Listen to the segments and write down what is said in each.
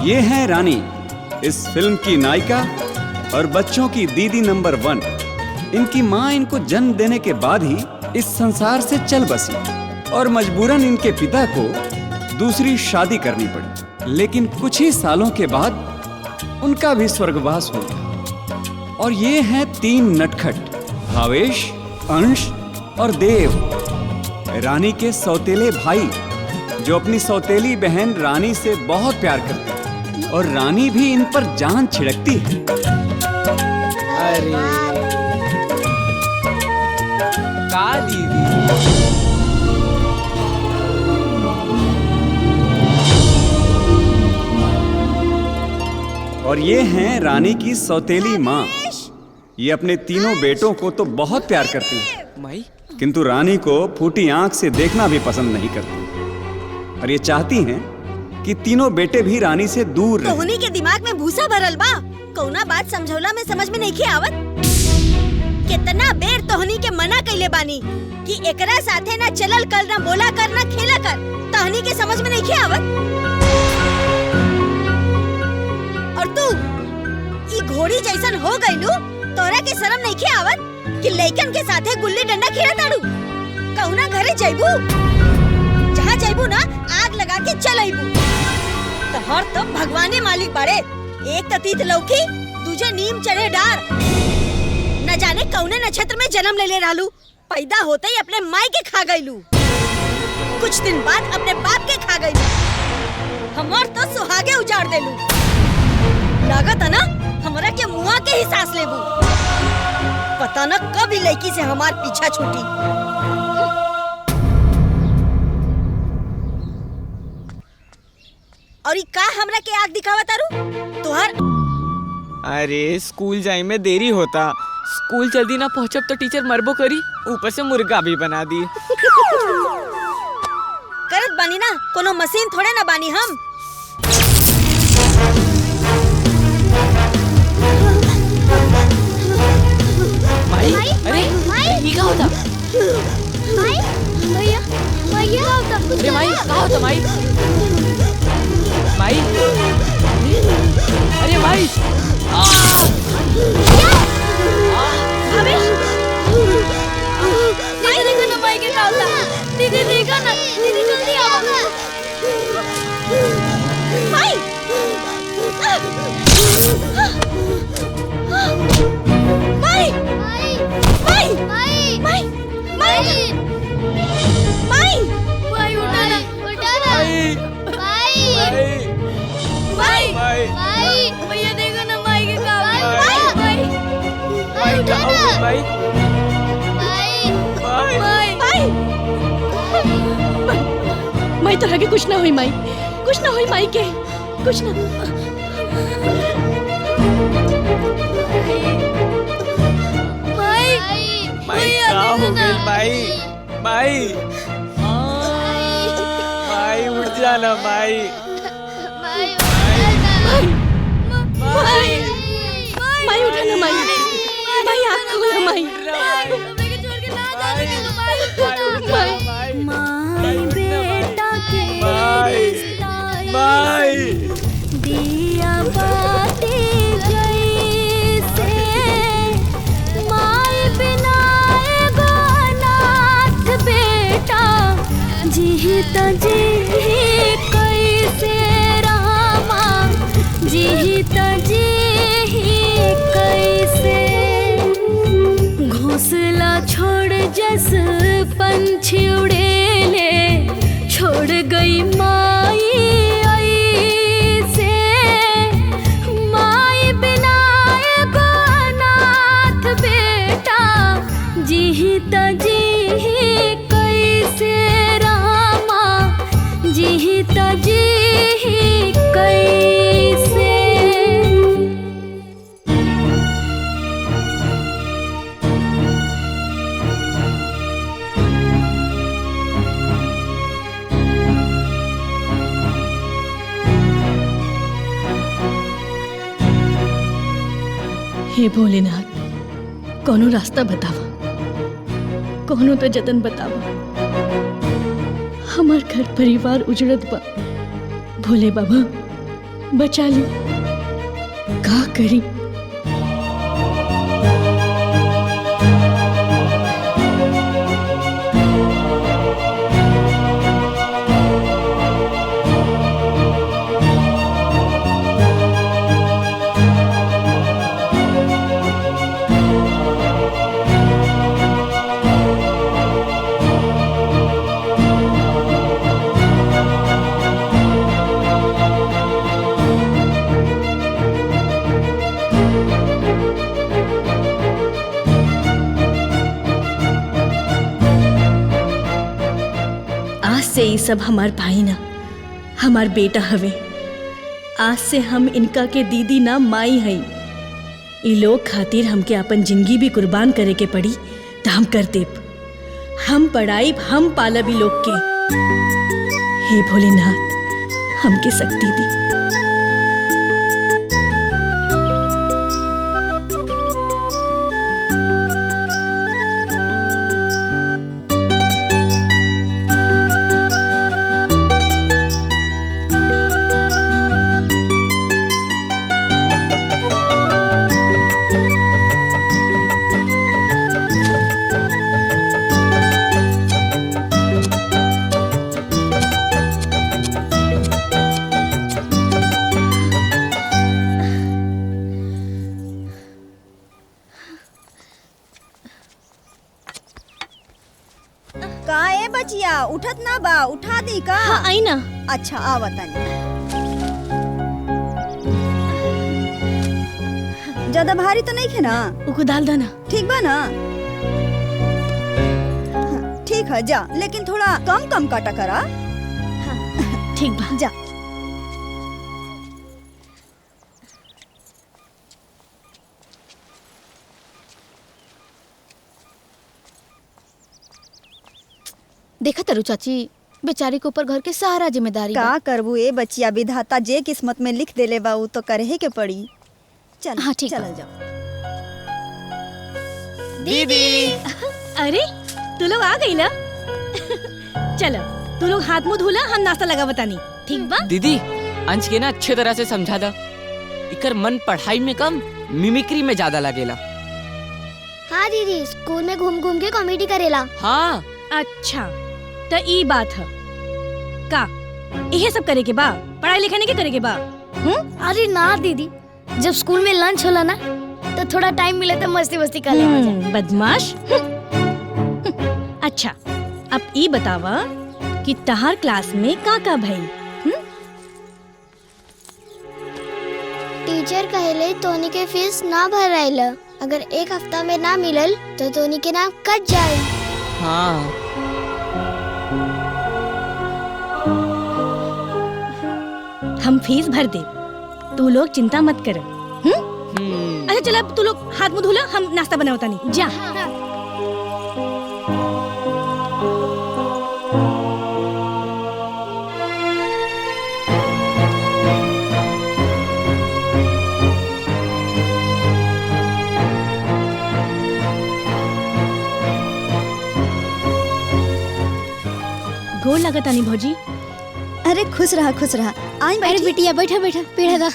ये हैं रानी, इस फिल्म की नायिका और बच्चों की दीदी नंबर 1। इनकी माँ इनको जन्म देने के बाद ही इस संसार से चल बसी और मजबूरन इनके पिता को दूसरी शादी करनी पड़ी। लेकिन कुछ ही सालों के बाद उनका भी स्वर्गवास हो गया। और ये हैं 3 नटखट, भावेश, अंश और देव, रानी के सौतेले भाई, जो अपनी सौतेली बहन रानी से बहुत प्यार करते हैं और रानी भी इन पर जान छिड़कती है। अरे का दीदी, और ये हैं रानी की सौतेली माँ। ये अपने तीनों बेटों को तो बहुत प्यार करती है, माई किंतु रानी को फूटी आंख से देखना भी पसंद नहीं करती। और ये चाहती हैं कि तीनों बेटे भी रानी से दूर रहें। तोहनी के दिमाग में भूसा भरल बा, कौना बात समझौला में समझ में नहीं आवत। कितना बेर तोहनी के मना कइले बानी कि एकरा साथे ना चलल कर, ना बोला कर, ना खेला कर। तोहनी के समझ में नहीं आवत। और तू ई घोड़ी जैसन हो गइलू, तोरा के शर्म नहीं आवत कि लइकन के साथे गुल्ली डंडा खेलत आड़ू। कौना घरे जाइबू, जहाँ जाइबू ना आग लगा के चल आइबू। तोहर तो भगवाने मालिक बाड़े, एक ततीत लौकी, दूजे नीम चढ़े डार। न जाने कौने नक्षत्र में जन्म ले रहलू, पैदा होते ही अपने माई के खा गईलू, कुछ दिन बाद अपने बाप के खा गईलू, हमार तो सुहागे उजाड़ देलू। लागत है ना हमरा के मुआ के ही सांस लेबू। पता न कब ही लड़की से हमार पीछा छूटी। और का हमरा के आग दिखावा तारू तोहर। अरे स्कूल जाए में देरी होता, स्कूल जल्दी ना पहुँचब तो टीचर मरबो करी, ऊपर से मुर्गा भी बना दी। करत बानी ना, कोनो मशीन थोड़े ना बानी हम। माई, अरे ये क्या होता? माई, भैया, भैया होता कुछ। अरे माई, क्या होता माई? माई, अरे माई, दीदी देखो ना माई के क्या होता। दीदी देखो ना, दीदी जल्दी आओ। माई, माई, माई, माई, माई, माई, माई, माई उठा ना, उठा ना। माई, माई, माई, भैया देखो ना माई के क्या होता। माई, माई उठा ना। माई, माई, माई, माई तो आगे कुछ ना हुई, माई कुछ ना हुई, माई के कुछ ना। माई, माई क्या हो गई माई? माई, माई उठ जाना माई। माई, माई उठा ना माई, माई आँख खोलो माई। माई बेटा के रिश्ता माई, दिया बाती जैसे, माई बिना एगो अनाथ बेटा जीता जी कैसे रामा, जीता जी कैसे। घोंसला छोड़ जस पंछी उड़ेले, छोड़ गई माई ऐसे। माई बिना एगो अनाथ बेटा जीता जी कैसे रामा, जीता जी कैसे। हे भोलेनाथ, कोनो रास्ता बतावा, कोनो तो जतन बतावा। हमार घर परिवार उजड़त बा। भोले बाबा बचा ली। का करी? से ये सब हमार भाई ना हमार बेटा हवे। आज से हम इनका के दीदी ना माई हई। ये लोग खातिर हमके अपन जिंदगी भी कुर्बान करे के पड़ी तो हम कर देब। हम पढ़ाई हम पालब ई लोग के। हे भोलेनाथ हमके शक्ति दी। बचिया उठत ना बा, उठा दी का? हाँ आई ना। अच्छा आ बतानी। ज्यादा भारी तो नहीं है ना? उको डाल देना। ठीक बा ना? ठीक है जा, लेकिन थोड़ा कम कम काटा करा। हाँ ठीक बा जा। देखा तरु चाची, बेचारी के ऊपर घर के सारा जिम्मेदारी का करबू ए बचिया, विधाता जे किस्मत में लिख देले बा उ तो करे के पड़ी। चल हाँ ठीक चल जाओ। दीदी अरे तू लोग आ गई ना। चलो तू लोग हाथ मुंह धोला, हम नाश्ता लगा बतानी। ठीक बा? दीदी अंश के ना अच्छे तरह से समझा दा। इकर मन पढ़ाई में कम मिमिक्री में ज्यादा लगेला। हाँ दीदी, स्कूल में घूम घूम के कॉमेडी करेला। हाँ अच्छा तो ई बात है का यही सब करे के बा? पढ़ाई लिखाई नहीं के करे के बा? अरे ना दीदी, जब स्कूल में लंच होला ना तो थोड़ा टाइम मिले तो मस्ती मस्ती कर ले। बदमाश। अच्छा अब ई बतावा कि तहार क्लास में का भइल? टीचर कहले तोनी के फीस ना भराइल, अगर एक हफ्ता में ना मिलल तो तोनी के नाम कट जाए। हाँ हम फीस भर दे, तू लोग चिंता मत कर। अच्छा चल अब तू लोग हाथ मुंह धोला, हम नाश्ता बनावता नहीं। जा। गोर लगता नहीं भौजी। अरे खुश रहा खुश रहा। आई अरे बिटिया बैठा बैठा पेड़ा दा।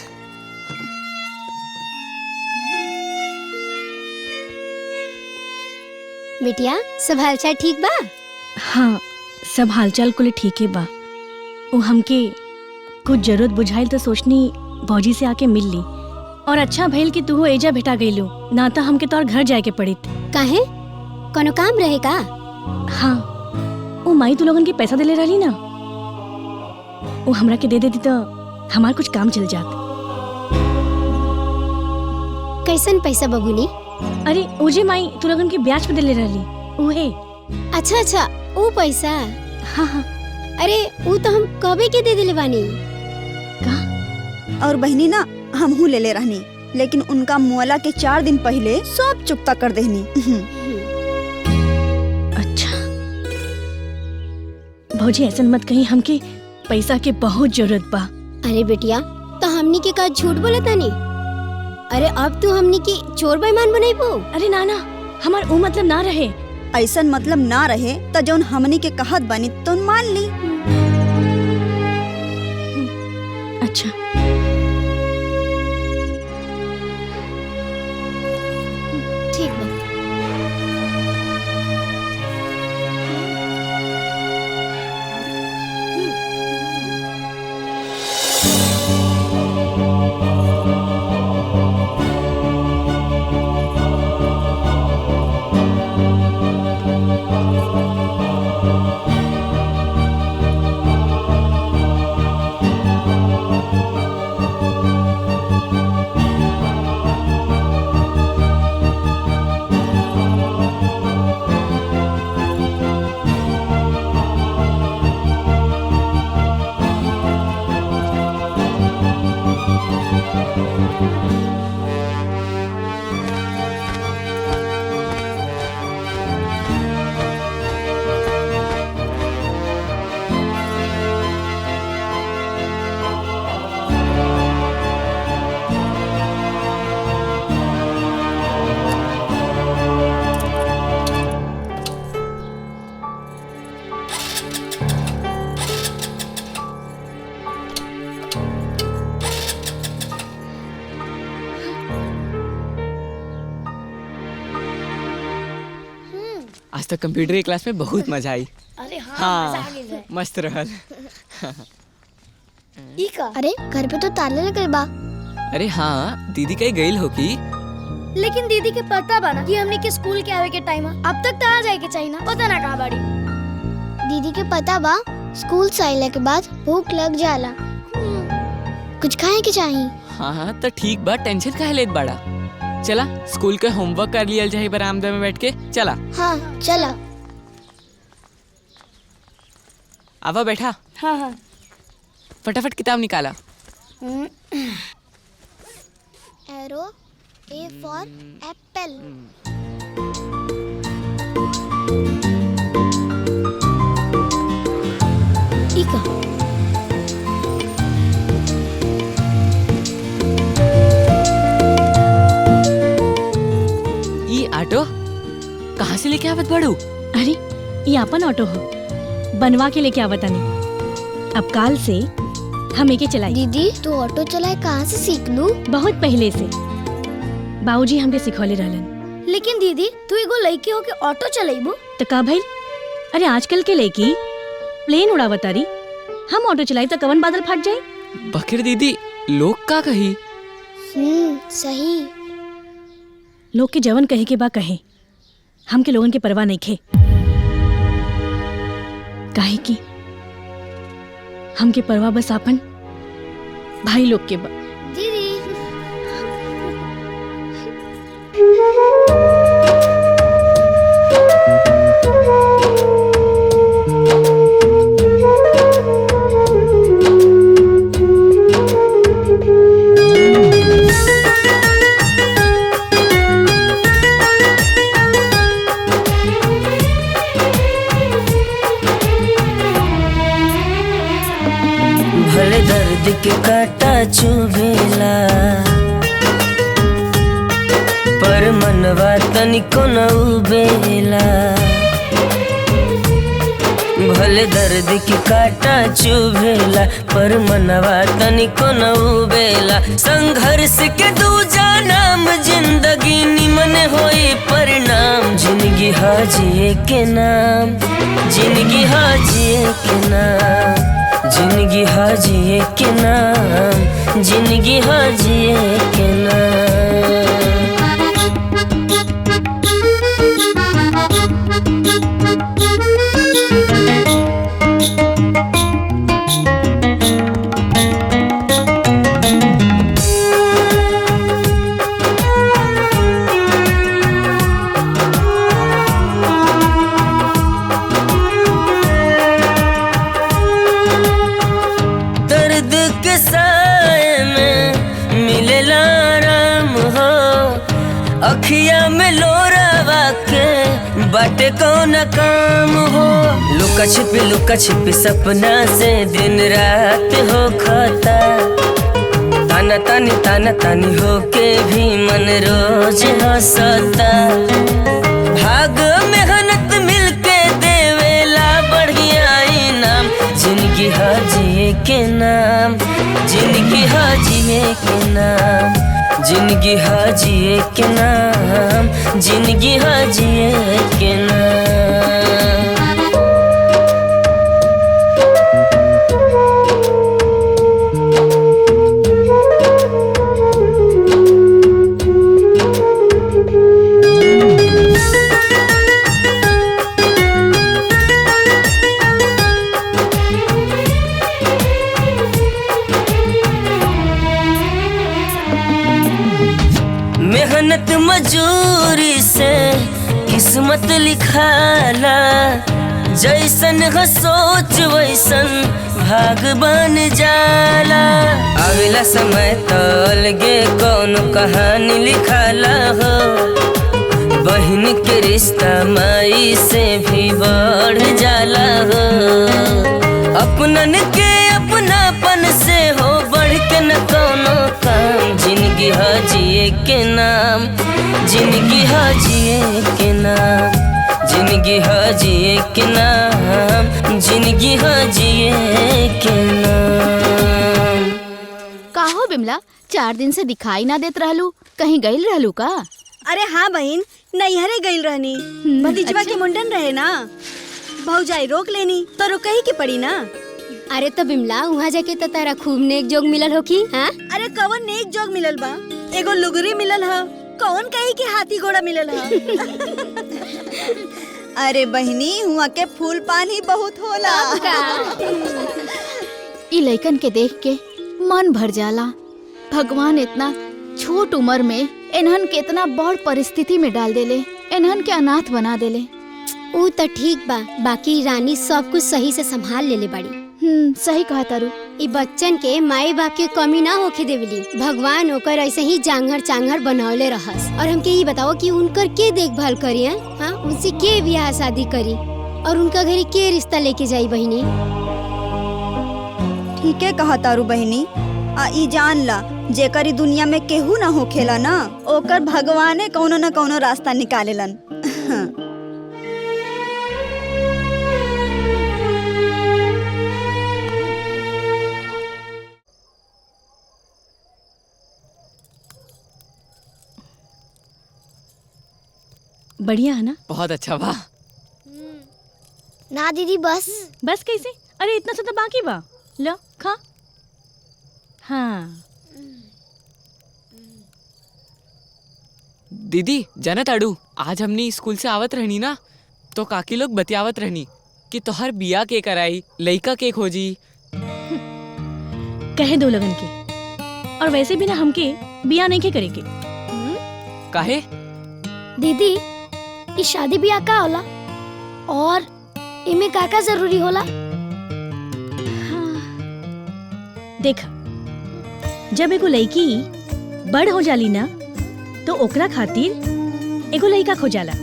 बिटिया सब हालचाल ठीक बा? हाँ सब हालचाल कुल ठीक है बा। वो हमके कुछ जरूरत बुझाइल तो सोचनी भौजी से आके मिल ली। और अच्छा भइल कि तू एजा भेटा गईलू, ना तो हमके तोर घर जाए के पड़ित। काहे? कोनो काम रहे का? हाँ वो माई तू लोगन के पैसा देले रहली ना, वो हमरा के दे देती तो हमार कुछ काम चल जात। कैसन पैसा बबुनी? अरे ओजे माई तू लोगन के ब्याज पे देले रहली उहे। अच्छा अच्छा वो पैसा। हाँ हाँ। अरे वो तो हम कबे के दे दिले बानी। का? और बहनी ना हमहू ले ले रहनी, लेकिन उनका मुआला के 4 दिन पहले सब चुकता कर देहनी। अच्छा भौजी ऐसा मत कहीं, हमके पैसा के बहुत जरूरत बा। अरे बेटिया तो हमनी के का झूठ बोलता नहीं? अरे अब तू हमनी की चोर बेईमान बनाइबो? अरे नाना हमार वो मतलब ना रहे। ऐसा मतलब ना रहे तो जौन हमनी के कहत बनी तो मान ली। अच्छा तो कंप्यूटर की क्लास में बहुत मजा आई। अरे हाँ मस्त रहल। अरे घर पे तो ताले लगे बा। अरे हाँ दीदी कहीं गई हो की? लेकिन दीदी के पता बा ना कि हमने के स्कूल के आवे के टाइम अब तक तो आ जाए के चाहिए ना, पता ना कहाँ बाड़ी। दीदी के पता बा स्कूल से आइले के बाद भूख लग जाला, कुछ खाए के चाहिए। हाँ तो ठीक बा, टेंशन काहे लेत बाड़ा। चला स्कूल के होमवर्क कर लिया जाए बरामदा में बैठ के। चला हाँ चला। आवा बैठा। हाँ हाँ फटाफट किताब निकाला। एरो, ए फॉर एप्पल। ये ऑटो कहाँ से लेके आवत बड़ू? अरे ये अपन ऑटो हो, बनवा के लेके आवतानी। अब काल से हम एके चलाई। दीदी तू ऑटो चलाए कहाँ से सीख लू? बहुत पहले से बाबूजी हमके सिखौले रहलन। लेकिन दीदी तू एगो लड़की हो के ऑटो चलाइबो तो का भाई, अरे आजकल के लड़की प्लेन उड़ावतारी, हम ऑटो चलाई तो कवन बादल फट जाए। बकर दीदी लोग का कही? सही। लोग के जवन कहे के बा कहे, हमके लोगन के परवाह नहीं खे। काहे की हमके परवाह बस आपन भाई लोग के बा। दीदी भले दर्द के काटा चुभेला, पर मनवा तनिको न उबेला। भले दर्द के काटा चुभेला, पर मनवा तनिको न उबेला। संघर्ष के दूजा नाम जिंदगी निमन होई परिणाम। जिंदगी हाजिए के नाम, जिंदगी हाजिए के नाम, जिंदगी हाजिए के नाम, जिंदगी हाजिए के नाम। दर्द के साए में मिलेला आराम हो, अखिया में लोरावा के बाटे कौन काम हो। लुका छिपी सपना से दिन रात हो खाता। ताना तानी हो के भी मन रोज हंसता। भाग मेहनत मिलके देवेला बढ़िया इनाम। जिंदगी हाजिए के नाम, जिंदगी हाजिए के नाम, जिंदगी हाजिए के नाम, जिंदगी हाजिए के नाम। मेहनत मजूरी से किस्मत लिखाला। जैसन हो सोच वैसन भाग बन जाला। आवेला समय तो अलगे कौन कहानी लिखाला हो। बहन के रिश्ता माई से भी बढ़ जाला हो। अपनन के अपनापन से हो बढ़ के न कोनो काम। जिंदगी हाजिए के नाम, जिंदगी हाजिए के नाम, जिंदगी हाजिए के नाम, जिंदगी हाजिए के नाम। का हो बिमला, 4 दिन से दिखाई ना देत रहलू, कहीं गईल रहलू का? अरे हाँ बहन, नैहरे गइल रहनी, भतीजवा के मुंडन रहे ना, भौजाई रोक लेनी तो रुकही के पड़ी ना। अरे तो बिमला वहाँ जाके तो तारा खूब नेक जोग मिलल होखी। हाँ अरे कवन नेक जोग मिलल बा, एगो लुगरी मिलल ह, कौन कही कि हाथी घोड़ा मिलल ह। अरे बहनी हुआ के फूल पानी बहुत होला। ई लइकन के देख के मन भर जाला। भगवान इतना छोट उम्र में इन्हन के इतना बड़ परिस्थिति में डाल देले, इन्हन के अनाथ बना देले। ऊ तो ठीक बा, बाकी रानी सब कुछ सही से संभाल लेले बाड़ी। सही कहा तारू। ई बच्चन के माई बाप के कमी ना होके देवली, भगवान ओकर ऐसे ही जांघर चांघर बनौले रहस। और हमके ये बताओ कि उनकर के देखभाल करी है? हाँ, उनसे के ब्याह शादी करी और उनका घरे के रिश्ता लेके जाई बहिनी? ठीक है कहा तारू बहनी। आ ई जान ला जेकर ई दुनिया में केहू ना होखेला ना, ओकर भगवाने कौनो न कौनो रास्ता निकालेलन। बढ़िया है ना? बहुत अच्छा बा। ना दीदी बस। बस कैसे? अरे इतना सा तो बाकी बा, लो खा। हाँ दीदी जाना ताड़ू, आज हमनी स्कूल से आवत रहनी ना, तो काकी लोग बतियावत रहनी कि तोहर बिया के कराई, लइका के खोजी। कहे दो लगन के, और वैसे भी ना हमके बिया नहीं के करेके। काहे? दीदी ई शादी ब्याह का होला और इमे का जरूरी होला? देख, जब एगो लड़की बड़ हो जाली ना, तो ओकरा खातिर एगो लड़का खोजाला,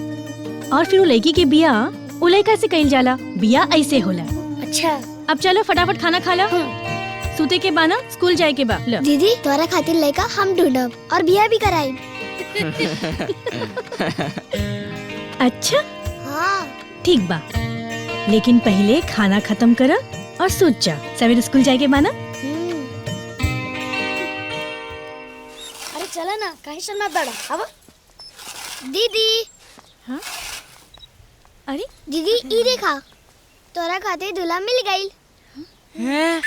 और फिर वो लड़की के बिया वो लड़का से कइल जाला। बिया ऐसे होला। अच्छा, अब चलो फटाफट खाना खा लो, सूते के बाना स्कूल जाए के बा। लो दीदी तोरा खातिर लड़का हम ढूंढब और बियाह भी कराई। अच्छा हाँ ठीक बा, लेकिन पहले खाना खत्म करा और सोच जा, सवेरे स्कूल जाए के बाना। अरे चला ना, काहे शर्मा बड़ा। अब दीदी। हाँ अरे दीदी ई देखा, तोरा खातिर दूल्हा मिल गई। हैं?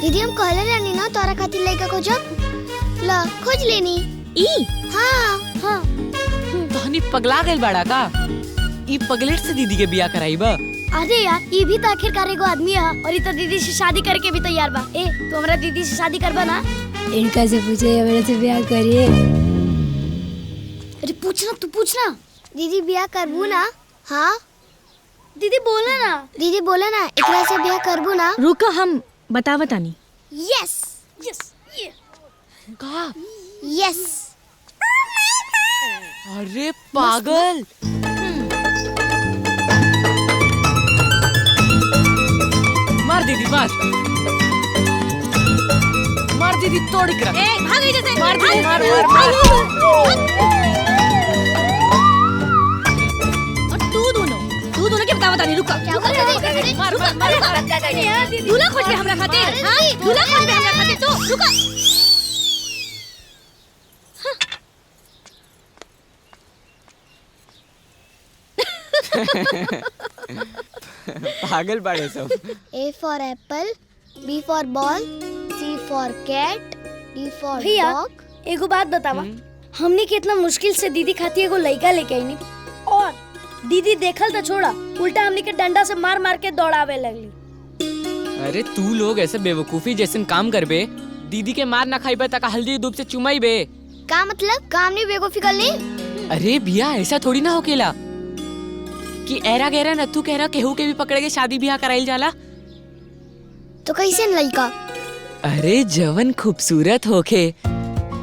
दीदी हम कहले रहनी ना तोरा खातिर लड़का खोजब, ला खोज लेनी। ई हाँ हाँ। तोहनी पगला गइल बाड़ा का? ई पगलेट से दीदी के बिया कराई बा? अरे यार, ये भी तो आखिरकार एगो आदमी है और ये तो दीदी से शादी करके भी तैयार बा। ए तू हमरा दीदी से शादी करबा ना? इनका से पूछे या मेरे से ब्याह करिए। अरे पूछना, तू पूछना। दीदी ब्याह करबू ना? हाँ दीदी बोला ना। दीदी बोला ना एकरा से ब्याह करबू ना? रुका, हम बतावतानी। यस यस का? यस। अरे पागल, मार दीदी मार, मार दीदी, तोड़ के रख। भाग जैसे, मार दीदी, मार मार मार। और तू दोनों के बतावतानी। रुका, क्या कर रहे हैं? मार मार मार। दूल्हा खोज बे हमरा खातिर। हाँ दूल्हा खोज बे हमरा खातिर। तो रुका। पागल बाड़े सब। A for apple, B for ball, C for cat, D for dog। एगो बात बतावा, हमने कितना मुश्किल से दीदी खातिर एगो लड़का लेके आईनी और दीदी देखल तो छोड़ा, उल्टा हमने के डंडा से मार मार के दौड़ावे लगली। अरे तू लोग ऐसे बेवकूफी जैसे काम करबे, दीदी के मार ना खाई तक हल्दी दूध से चुमाई बे। का मतलब? काम नहीं बेवकूफी कर ली? अरे बिया ऐसा थोड़ी ना होकेला कि एरा गहरा नथु कहरा केहू के भी पकड़ के शादी बियाह कराइल जाला। तो कैसे लड़का? अरे जवन खूबसूरत होके,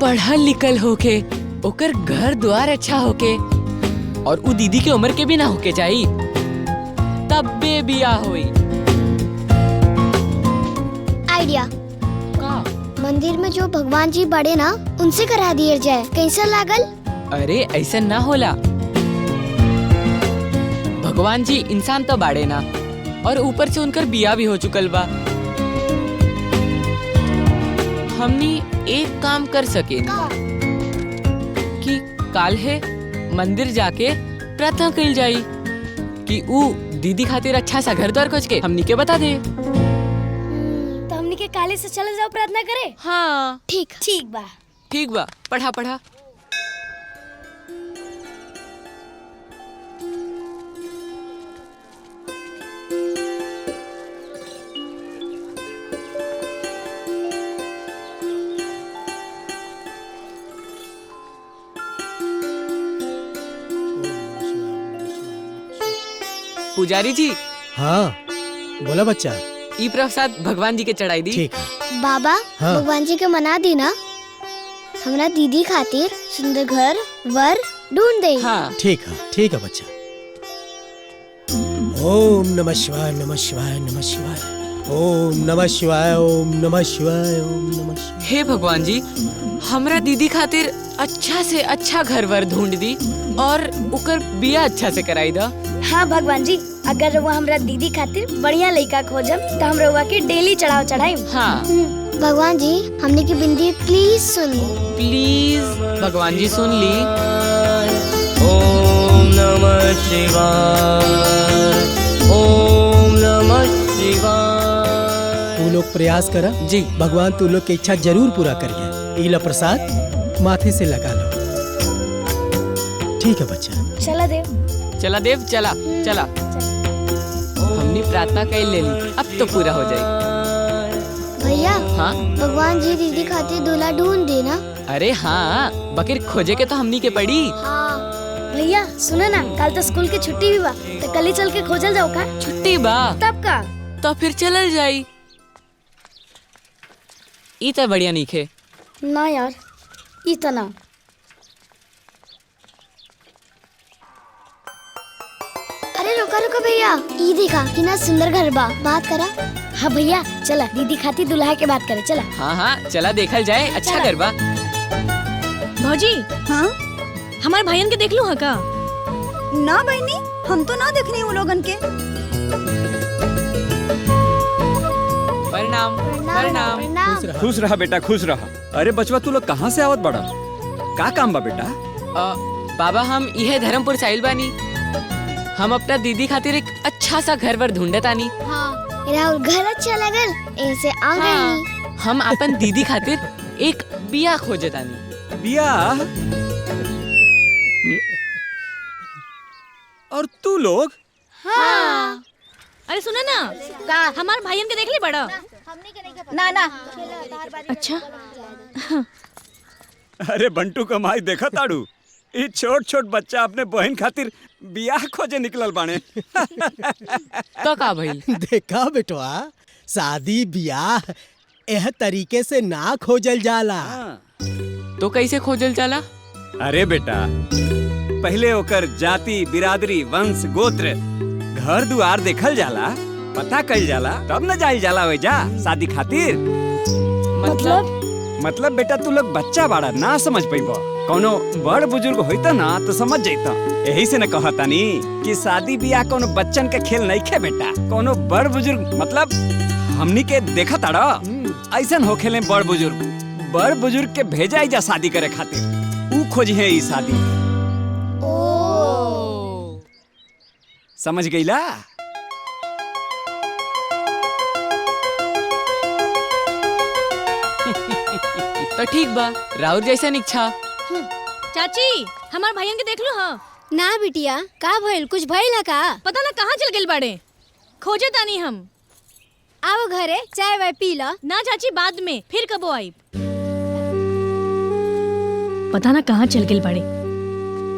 पढ़ल लिखल होके, ओकर घर द्वार अच्छा होके, और उ दीदी के उम्र के भी ना होके जाई, तब बे बियाह होई। आइडिया। का? मंदिर में जो भगवान जी बड़े ना, उनसे करा दिया जाए, कैसा लागल? अरे ऐसा ना होला, भगवान जी इंसान तो बाड़े ना, और ऊपर से उनकर बिया भी हो चुकल बा। हमनी एक काम कर सके कि काल है मंदिर जाके प्रार्थना कइल जाई कि ऊ दीदी खातिर अच्छा सा घर द्वार खोज के हमनी के बता दे। तो हमनी के काले से चले जाओ प्रार्थना करे। हाँ ठीक बा। ठीक बा, पढ़ा पढ़ा। पुजारी जी। हाँ बोला बच्चा। ई प्रसाद भगवान जी के चढ़ाई दी। ठीक है। बाबा हाँ। भगवान जी के मना दी ना, हमरा दीदी खातिर सुंदर घर वर ढूंढ दे। हाँ ठीक है बच्चा। ओम नमः शिवाय नमः शिवाय नमः शिवाय ओम नमः शिवाय ओम नमः शिवाय ओम नमः शिवाय। हे भगवान जी, हमरा दीदी खातिर अच्छा से अच्छा घर वर ढूंढ दी और उकर बिया अच्छा से कराई दा। हाँ भगवान जी, अगर वो हमरा दीदी खातिर बढ़िया लड़का खोजम तो हम रउआ के डेली चढ़ाव चढ़ाई। हाँ भगवान जी, हमने की बिंदी प्लीज सुन। प्लीज भगवान जी सुन ली। ओम नमः शिवाय ओम नमः शिवाय। तू लोग प्रयास करा जी। भगवान तू लोग की इच्छा जरूर पूरा करिए। इला प्रसाद माथे से लगा लो। ठीक है बच्चा। चला देव। चला देव चला चला। हमने प्रार्थना कर ले ली, अब तो पूरा हो जाए। भैया हाँ भगवान जी दीदी खातिर दूल्हा ढूंढ देना। अरे हाँ, बकर खोजे के तो हमनी के पड़ी। हाँ भैया सुनो ना, कल तो स्कूल की छुट्टी भी बा, तो कल ही चल के खोजल जाओ का। छुट्टी बा तब का तो फिर चलल जाई। ई तो बढ़िया नीखे। ना यार, इतना अरे रुका भैया, ई देखा कितना सुंदर घर बा, बात करा। हाँ भैया चला दीदी खातिर दुल्हा के बात करे चला। हाँ चला देखल जाए, अच्छा घर बा। भौजी हाँ हमारे भाईयन के देख लू का? ना बहनी, हम तो ना देखनी वो लोगन के। प्रणाम प्रणाम। खुश रहा बेटा, खुश रहा। अरे बचवा, तू लोग कहाँ से आवत बड़ा? का काम बा बेटा? बाबा हम यह धर्मपुर साइल बानी। हम अपना दीदी खातिर एक अच्छा सा घर वर ढूंढत आनी। राहुल घर अच्छा लगल, ऐसे आ गई। हम अपन दीदी खातिर एक बिया खोजत आनी। बिया? और तू लोग? हाँ। अरे सुना ना, का हमारे भाईयन के देख ली बड़ा? ना अच्छा। अरे बंटू कमाई देखा ताड़ू, ये छोट छोट बच्चा अपने बहन खातिर बियाह खोजे निकलल बाने। तो का भइल? देखा बेटवा, शादी ब्याह यह तरीके से ना खोजल जाला। तो कैसे खोजल जाला? अरे बेटा, पहले ओकर जाति बिरादरी वंश गोत्र घर दुआर देखल जाला, पता कइल जाला, तब न जाइल जाला वैजा शादी खातिर। मतलब बेटा, तू लोग बच्चा बाड़ा, ना समझ पाइबो। कोनो बड़ बुजुर्ग होइता ना तो समझ जाइता। यही से न कहतानी कि शादी बियाह कोनो बच्चन के खेल नहीं खे बेटा। कोनो बड़ बुजुर्ग मतलब हमनी के देखा ताड़ा, ऐसन हो खेले बड़ बुजुर्ग के भेजा जा शादी करे खातिर। ऊ खोजी है ई शादी। समझ गईला? तो ठीक बा, राउर जैसन इच्छा। चाची हमारे भाईयन के देख लो। हाँ ना बिटिया, का भइल? कुछ भइल है का? पता ना कहाँ चल गए बाड़े, खोजे तानी हम। आओ घरे चाय वाय पी ला। ना चाची, बाद में, फिर कबो आई। पता ना कहाँ चल गए बाड़े,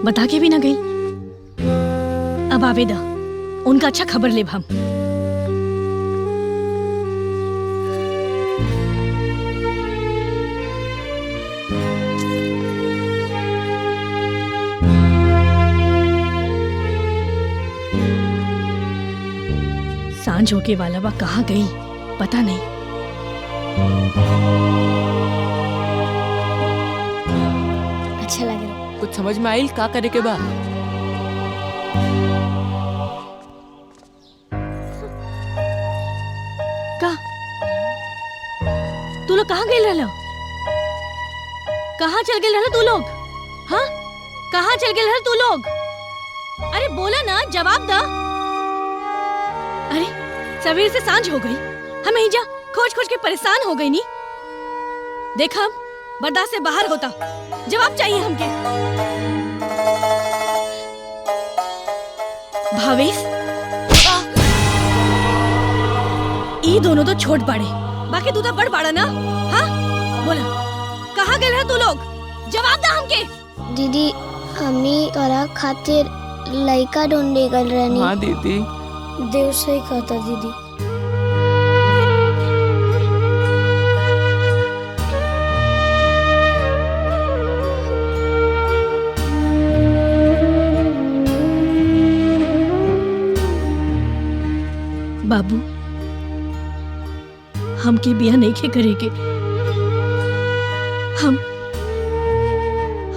बता के भी ना गई। अब आवेदा, उनका अच्छा खबर ले हम। सांझ होके वाला बा, कहाँ गई पता नहीं। अच्छा लगे। कुछ समझ में आइल का करे के बा? का तू लोग कहाँ गए रहला? कहाँ चल गए तू लोग? हाँ, कहाँ चल गए तू लोग? अरे बोला ना, जवाब दा। अरे सवेर से सांझ हो गई, हम यहीं जा खोज खोज के परेशान हो गई नी। देखा बर्दाश्त से बाहर होता, जवाब चाहिए हमके। भावेश, ये दोनों तो छोट बड़े, बाकी तू तो बड़ बड़ा ना। हाँ बोला, कहाँ गए तू लोग? जवाब दा हमके। दीदी हमनी तोरा खातिर लइका ढूंढे गल रहनी। हाँ दीदी। देव सही कहता दीदी। बाबू, हमके बिया नहीं खे करेगे।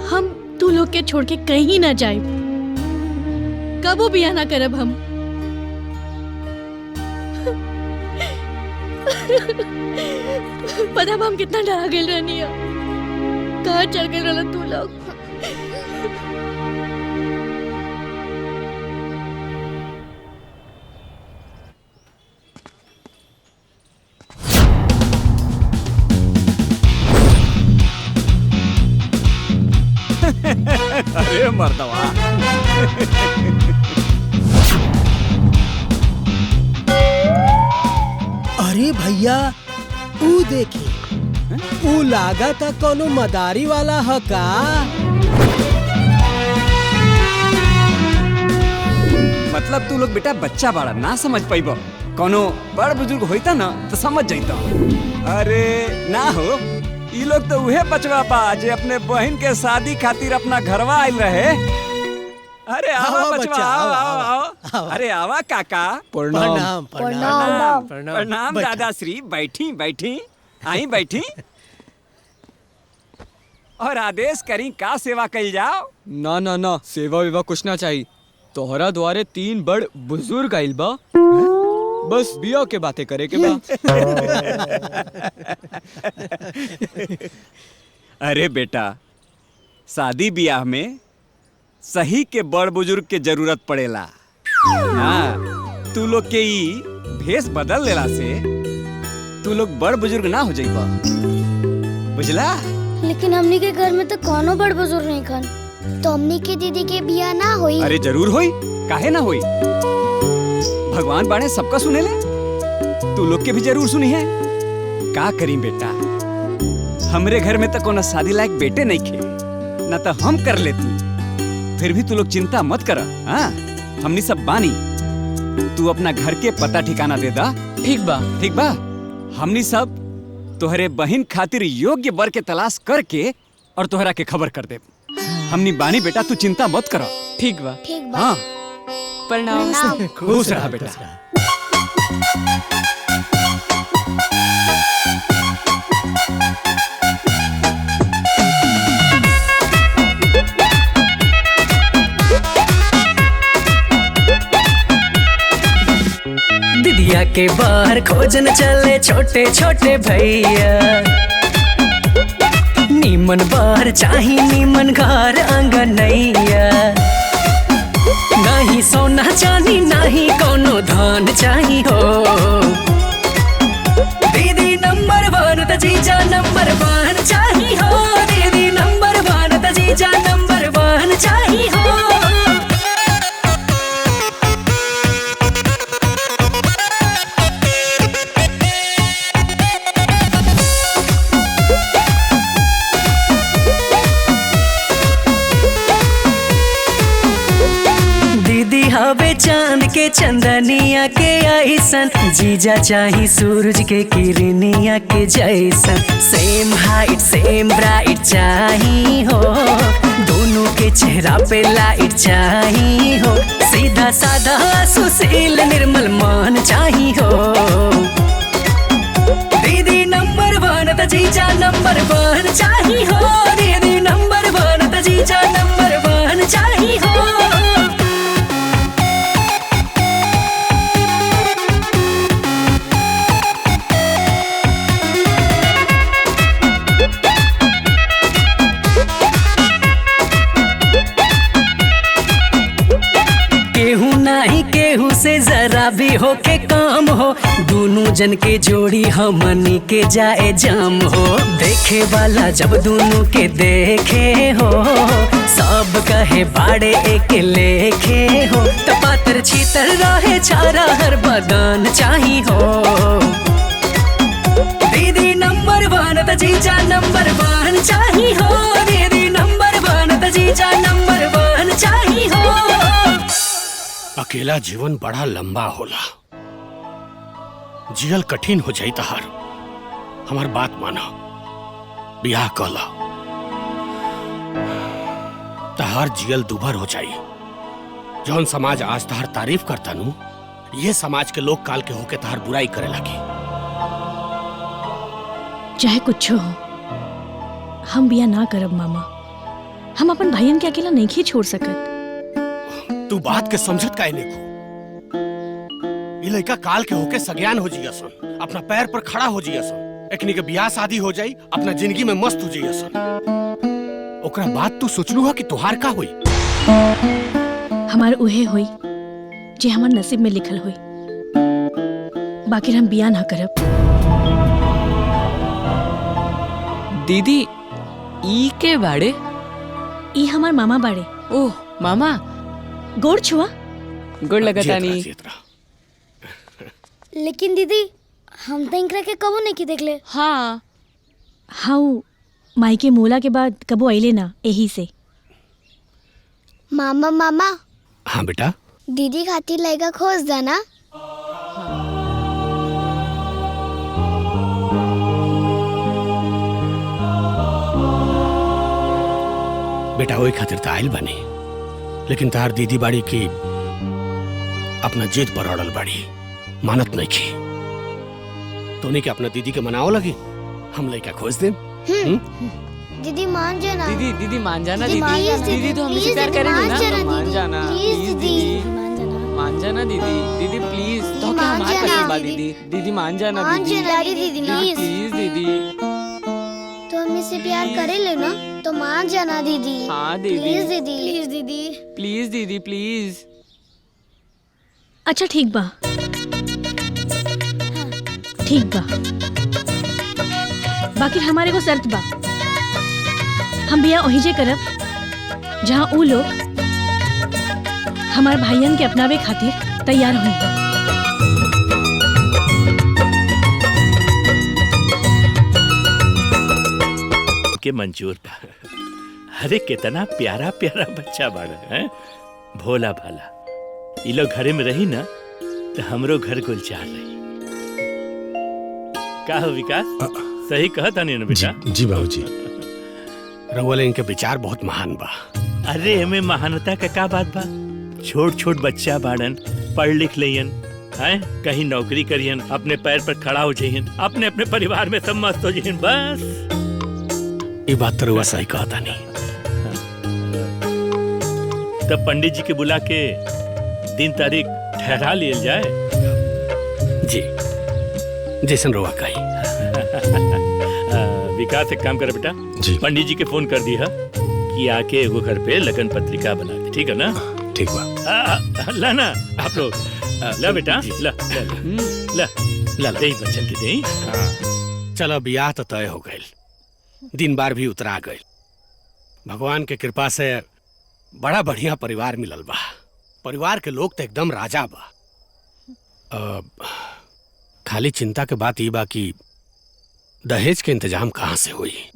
हम तू लोग के छोड़ के कहीं ना जाए, कबो बिया ना करब हम। पता बा हम कितना डरा गए रहनी है, कहाँ चल गए रहला तू लोग। अरे मर्दवा, अरे भैया ऊ देखी, ऊ लागा था कोनो मदारी वाला है का? मतलब तू लोग बेटा बच्चा बड़ा ना समझ पाइबो, कोनो बड़ बुजुर्ग होता ना तो समझ जाता। अरे ना हो, ये लोग तो उहे बचवा बा जे अपने बहन के शादी खातिर अपना घरवा आइल रहे। अरे आवा बचवा, आओ। अरे आवा काका। प्रणाम प्रणाम प्रणाम दादाश्री, बैठी बैठी, आई बैठी। और आदेश करी का सेवा कल जाओ। ना ना ना, सेवा वेवा कुछ ना चाहिए। तोहरा द्वारे 3 बड़ बुजुर्ग आइल बा, बस बिया के बातें करे के बा। अरे बेटा, शादी ब्याह में सही के बड़ बुजुर्ग के जरूरत पड़ेला। हाँ, तू लोग के ई भेष बदल लेला से तू लोग बड़ बुजुर्ग ना हो जाइबा, बुझला? लेकिन हमनी के घर में तो कोनो बड़ बुजुर्ग नहीं खन, तो हमनी के दीदी के बिया ना होई। अरे जरूर होई, काहे ना होई? भगवान बाणे सबका सुने ले, तू लोग के भी जरूर सुनी है। का करी बेटा, हमरे घर में तो कोनो शादी लायक बेटे नहीं खे, ना तो हम कर लेती। फिर भी तू लोग चिंता मत कर, हाँ हमनी सब बानी। तू अपना घर के पता ठिकाना दे दा। ठीक बा, ठीक बा। हमनी सब तोहरे बहन खातिर योग्य वर के तलाश करके और तोहरा के खबर कर दे। हमनी बानी बेटा, तू चिंता मत कर। ठीक बा। ठीक बा। हाँ, प्रणाम। खुश रहा बेटा। दिदिया के बाहर खोजन चले छोटे छोटे भैया, नीमन बाहर चाही नीमन घर आंगनैया। नहीं सोना चाही नहीं कोनो धान चाही हो, दीदी नंबर 1 त जीजा नंबर 1 चाही हो, दीदी नंबर 1 त जीजा नंबर 1 चाही हो। हवे चांद के चंदनिया के ऐसन, जीजा चाही सूरज के किरनिया के जैसन। सेम हाइट सेम ब्राइट चाही हो, दोनों के चेहरा पे लाइट चाही हो। सीधा साधा सुशील निर्मल मान चाही हो, दीदी नंबर 1 त जीजा नंबर 1 चाही हो, दीदी नंबर 1 त जीजा नंबर 1 चाही हो। भी हो के काम हो, दोनों जन के जोड़ी हमनी के जाए जाम हो। देखे वाला जब दोनों के देखे हो, सब कहे बाड़े एक लेखे हो। तपातर छीतर रहे छारा हर बगान चाही हो। दीदी नंबर 1 त जीजा नंबर 1 चाही हो। दीदी नंबर 1 त जीजा नंबर 1 चाही हो। अकेला जीवन बड़ा लंबा होला, जियल कठिन हो जाई तहार। हमार बात माना, बियाह कला। तहार जियल दुभर हो जाई। जौन समाज आज तहार तारीफ करता नु, ये समाज के लोग काल के होके तहार बुराई करे लगी। चाहे कुछ हो, हम बिया ना करब मामा। हम अपन भाईयन के अकेला नहीं छोड़ सकत। तू बात के समझत काहे नेको? ये लड़का काल के होके सज्ञान हो जिया सन, अपना पैर पर खड़ा हो जिया सन। एकनी के बियाह शादी हो जाई, अपना जिंदगी में मस्त हो जिया सन। ओकरा बात तू सोचलू हा कि तुहार का होई? हमार उहे होई जे हमार नसीब में लिखल होई। बाकी हम बिया ना करब। दीदी ई के बाड़े? ई हमार मामा बाड़े। ओह मामा, गोड़ छुआ। गोड़ लगता नहीं। लेकिन दीदी हम तो इनकरा के कबो नहीं की देखले। हाँ हाँ, माई के मोला के बाद कबो आइले ना, यही से। मामा मामा। हाँ बेटा। दीदी खातिर लड़का खोज देना। बेटा वही खातिर तो आयल बनी, लेकिन तार दीदी बाड़ी की अपना जिद पर अड़ल बाड़ी, मानत नहीं की। तो नहीं कि अपना दीदी के मनाओ लगी, हम लड़का खोज दे। दीदी मान जाना। दीदी मान जाना। दीदी तो हमसे प्यार करेगी ना। मान जाना दीदी, मान जाना दीदी प्लीज। तो क्या हमारे पसंद बा दीदी? दीदी मान जाना दीदी प्लीज। दीदी तो हम इससे प्यार करे ले ना, तो मान जाना दीदी। हाँ दीदी प्लीज दीदी, प्लीज दीदी, प्लीज दीदी प्लीज। अच्छा ठीक बा, ठीक बा। बाकी हमारे को शर्त बा, हम बिया वही जे करब जहाँ ऊ लोग हमार भाईयन के अपनावे खातिर तैयार होंगे। के मंजूर बा। अरे कितना प्यारा प्यारा बच्चा बाड़ा है, भोला भाला। ये लोग घरे में रही ना तो हमरो घर गुलजार रही। का हो विकास, सही कहा था नहीं ना बेटा? जी बाबूजी। रउआ इनके विचार बहुत महान बा। अरे हमें महानता का बात बा? छोट छोट बच्चा बाड़न, पढ़ लिख लियन, हैं कहीं नौकरी करियन, अपने पैर पर खड़ा हो जाइयन, अपने अपने परिवार में सब मस्त हो जाइयन। बस ये बात तो रउआ सही कहा था नहीं। तब पंडित जी के बुला के दिन तारीख ठहरा लिया जाए। जी जैसन रउआ कही। विकास एक काम करे बेटा, पंडित जी के फोन कर दिया कि आके एगो घर पे लगन पत्रिका बना दे, ठीक है ना? ठीक बा। ला ना आप लोग, ला बेटा, ला ला ला दे बच्चन के दे। चलो बियाह तो तय हो गए, दिन बार भी उतरा गए। भगवान के कृपा से बड़ा बढ़िया परिवार मिलल बा। परिवार के लोग तो एकदम राजा बा। खाली चिंता के बात ये बा कि दहेज के इंतजाम कहाँ से हुई।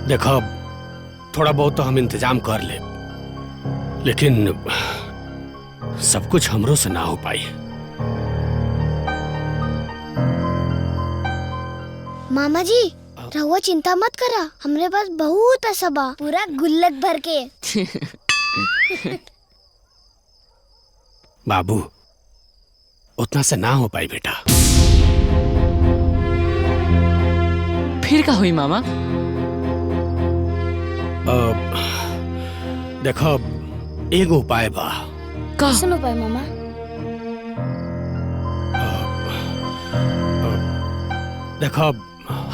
देखो थोड़ा बहुत तो हम इंतजाम कर ले, लेकिन सब कुछ हमरों से ना हो पाई। मामा जी रहुआ चिंता मत करा, हमरे पास बहुत पैसा बा, पूरा गुल्लक भर के। बाबू उतना से ना हो पाई बेटा। फिर क्या हुई मामा? देखो एगो उपाय बा। कैसन उपाय मामा? देखो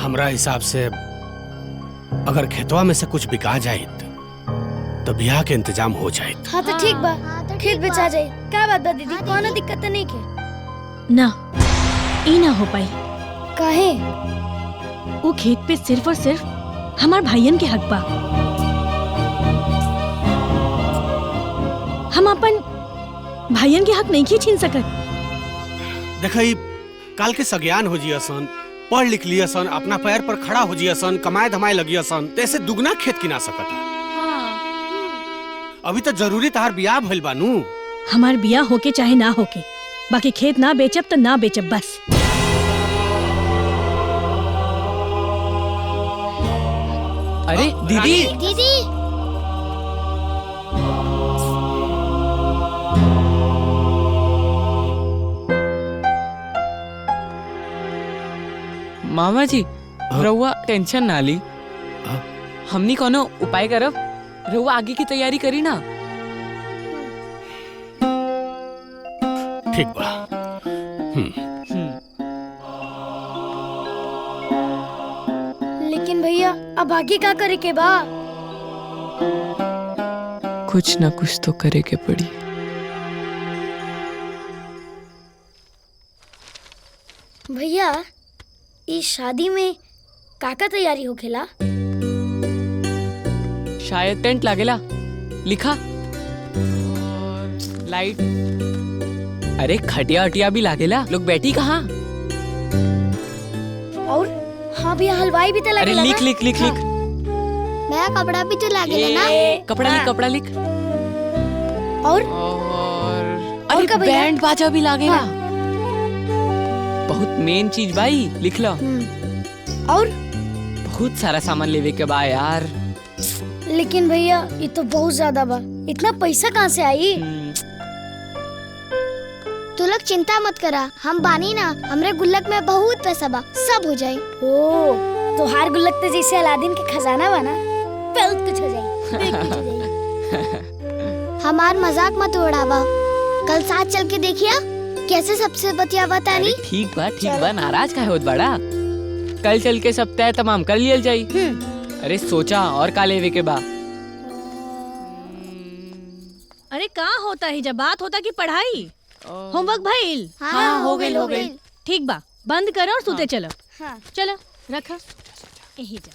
हमरा हिसाब से अगर खेतवा में से कुछ बिका जाए तो ब्याह के इंतजाम हो जाए। हाँ तो ठीक बा। खेत बेचा जाए। क्या बात बा दीदी, कोनो दिक्कत तो नहीं के? ना, ई ना हो पाई। काहे? वो खेत पे सिर्फ और सिर्फ हमार भाइयन के हक बा। हम अपन भाइयन के हक नहीं की छीन सकत। देखई काल के सज्ञान हो जियसन, पढ़ लिख लियसन, अपना पैर पर खड़ा हो जियसन, कमाए धमाए लगियसन, तैसे दुगना खेत किना सकता। अभी तो जरूरी तहार बियाह भइल बानू। हमार बिया होके चाहे ना होके, बाकी खेत ना बेचब तो ना बेचब बस। अरे दीदी, दीदी मामा जी रहुआ टेंशन ना ली, हमनी कोनो उपाय करब। रहुआ आगे की तैयारी करी ना। ठीक बा। लेकिन भैया अब आगे क्या करे के बा? कुछ ना कुछ तो करे के पड़ी। भैया इस शादी में काका तैयारी होखेला? शायद टेंट लागेला, लिखा लाइट। अरे खटिया हटिया भी लागेला, लोग बैठी कहाँ? और हाँ भैया हलवाई भी तो अरे लगेला। लिख लिख लिख लिख। मेरा कपड़ा भी तो लागेला ना। कपड़ा लिख, कपड़ा लिख। और अरे का भैया? बैंड बाजा भी लागेला। बहुत मेन चीज भाई, लिख लो। और बहुत सारा सामान लेवे के बा यार। लेकिन भैया ये तो बहुत ज्यादा बा, इतना पैसा कहाँ से आई? तू लोग चिंता मत करा, हम बानी ना, हमरे गुल्लक में बहुत पैसा बा, सब हो जाए। ओ तो हार गुल्लक तो जैसे अलादीन के खजाना बा ना, बहुत कुछ हो जाए। हमार मजाक मत उड़ावा, कल साथ चल के देखिया कैसे सबसे बतियावा तानी। ठीक बा, नाराज काहे होत बड़ा? कल चल के सब तय तमाम कर लियल जाई। अरे सोचा और का लेवे के बा? अरे का होता है जब बात होता कि पढ़ाई? होमवर्क भइल? हाँ, हो गइल। ठीक बा, बंद करो और सोते चलो। हाँ। चलो रखो यही जा।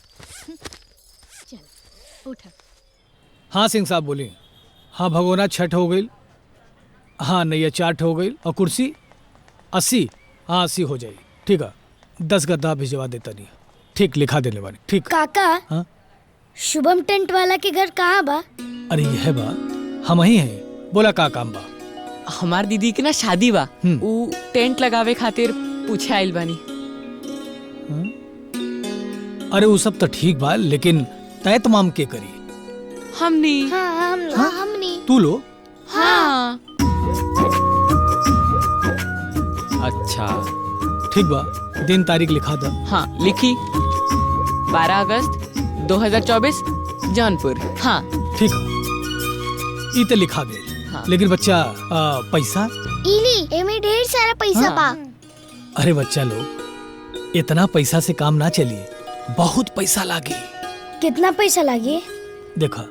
चलो उठा। हाँ सिंह साहब बोली। हाँ भगोना 6 हो गई। हाँ नैया 4 हो गई। और कुर्सी 80। हाँ 80 हो जाएगी। ठीक है 10 गद्दा भिजवा देता नहीं। ठीक लिखा देने वाली। ठीक काका। हाँ शुभम टेंट वाला के घर कहाँ बा? अरे यह बा हम ही हैं। बोला का काम बा? हमार दीदी की ना शादी बा, ऊ टेंट लगावे खातिर पूछे आइल बानी। अरे वो सब तो ठीक बा, लेकिन तय तमाम के करी? हमनी। हाँ हमनी। तू लो। हाँ। अच्छा ठीक बा, दिन तारीख लिखा दा। हाँ लिखी। 12 अगस्त 2024 जौनपुर। हाँ ठीक है ई तो लिखा गई। हाँ। लेकिन बच्चा पैसा? इली एमे ढेर सारा पैसा बा। अरे बच्चा लोग इतना पैसा से काम ना चलिए, बहुत पैसा लागी। कितना पैसा लागी? देखा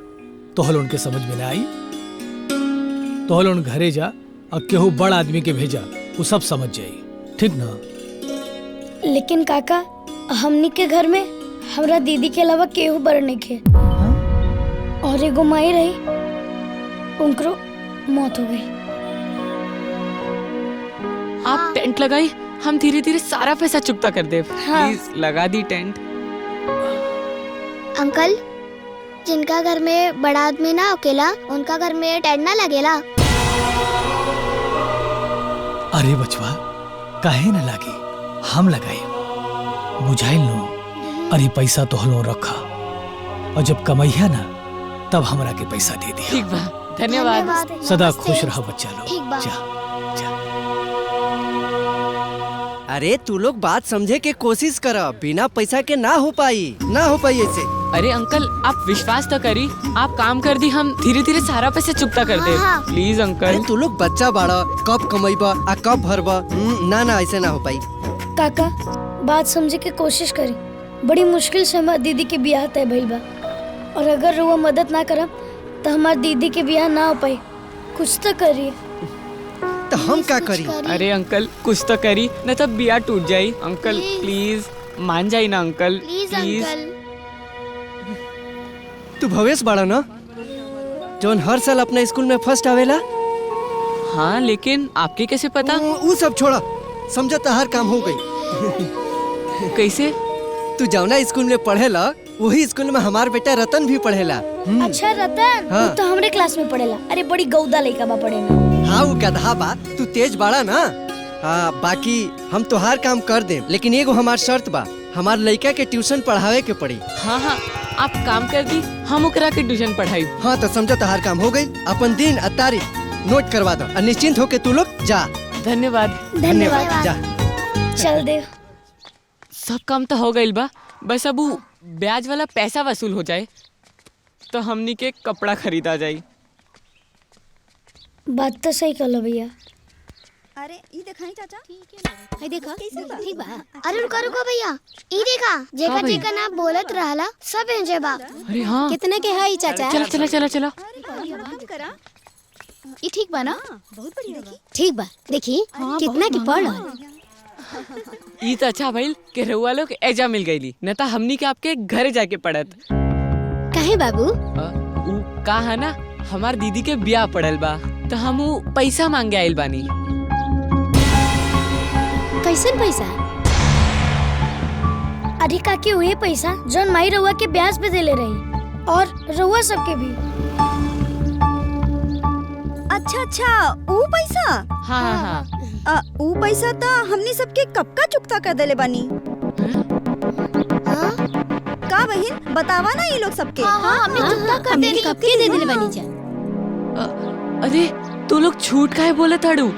तोहल उनके समझ में ना आई, तोहल उन घरे जा और केहू बड़ आदमी के भेजा, वो सब समझ जाई। ठीक ना? लेकिन काका हमनी के घर में हमरा दीदी के अलावा केहू बड़ नहीं खे। और एगो माई रही, उनको मौत हो गई। आप टेंट लगाई, हम धीरे धीरे सारा पैसा चुकता कर दे। हाँ। प्लीज लगा दी टेंट। अंकल जिनका घर में बड़ा आदमी ना होकेला, उनका घर में टेंट ना लगेला। अरे बचवा काहे न लागी, हम लगाई बुझाइल नो। अरे पैसा तो हलो रखा, और जब कमैया ना तब हमरा के पैसा दे दिया। ठीक बा, धन्यवाद। सदा खुश रहो बच्चा लोग। ठीक बा। जा। अरे तू लोग बात समझे के कोशिश करा, बिना पैसा के ना हो पाई ऐसे। अरे अंकल आप विश्वास तो करी, आप काम कर दी, हम धीरे धीरे सारा पैसा चुकता कर दे। Please uncle. अरे तू लोग बच्चा बाड़ा, कब कमाईबा आ कब भरबा? ना ऐसे ना हो पाई। काका बात समझे के कोशिश करी, बड़ी मुश्किल से हमार दीदी के ब्याह तय भइल बा, और अगर रुआ मदद ना करब तो हमार दीदी के ब्याह ना हो पाई। कुछ तो करिए। तो हम क्या करी? अरे अंकल कुछ तो करी, न तब बिया टूट जाई। अंकल प्लीज मान जाई ना अंकल, प्लीज अंकल। तू भवेश बड़ा ना, जोन हर साल अपने स्कूल में फर्स्ट आवेला। हाँ लेकिन आपके कैसे पता? वो सब छोड़ा, समझो तो हर काम हो गई। कैसे? तू जौना स्कूल में पढ़ेला वही स्कूल में हमार बेटा रतन भी पढ़ेला। अच्छा रतन, हाँ। वो तो हमरे क्लास में पढ़ेला। अरे बड़ी गौदा लड़का बा पढ़े में। हाँ वो गधा बा, तू तेज बाड़ा ना। हाँ बाकी हम तो हर काम कर दे, लेकिन एगो हमार शर्त बा, हमार लड़का के ट्यूशन पढ़ावे के पड़ी। हाँ हाँ आप काम कर दी, हम ओकरा के ट्यूशन पढ़ाई। हाँ तो समझो तो हर काम हो गई। अपन दिन और तारीख नोट करवा दो और निश्चिंत होके तू लोग जा। धन्यवाद। धन्यवाद। जा। चल दे। सब काम तो हो गइल बा, बस अब उ ब्याज वाला पैसा वसूल हो जाए तो हमनी के कपड़ा खरीदा जाई। बात तो सही कहलो भैया। अरे ये दिखाई चाचा। है देखा ठीक बा। अरे रुको रुको भैया, ई देखा जेका जेका ना बोलत रहला सब एंजे बा। अरे हाँ कितने के है ई चाचा? चला चला चला चला। ये ठीक बा ना? बहुत बढ़िया बा। ठीक बा, देखी कितना की पढ़। ई तो अच्छा भइल कि रउआ लोग एजा मिल गईली, न त हमनी के आपके घर जाके पड़त। काहे बाबू? उ का है ना, हमार दीदी के ब्याह पड़ल बा तो हम उ पैसा मांगे आइल बानी। कैसन पैसा? अरे काकी वही पैसा जौन माई रउआ के ब्याज पे देले रही और रउआ सबके भी। अच्छा अच्छा ऊ पैसा। हाँ हाँ हाँ ऊ पैसा तो हमनी सबके कब का चुकता कर देले बानी। का बहन बतावा ना ये लोग सबके। हाँ हमने चुकता कर देली, कब के दे देले बानी जा। अरे तू लोग झूठ काहे बोले ताड़ू?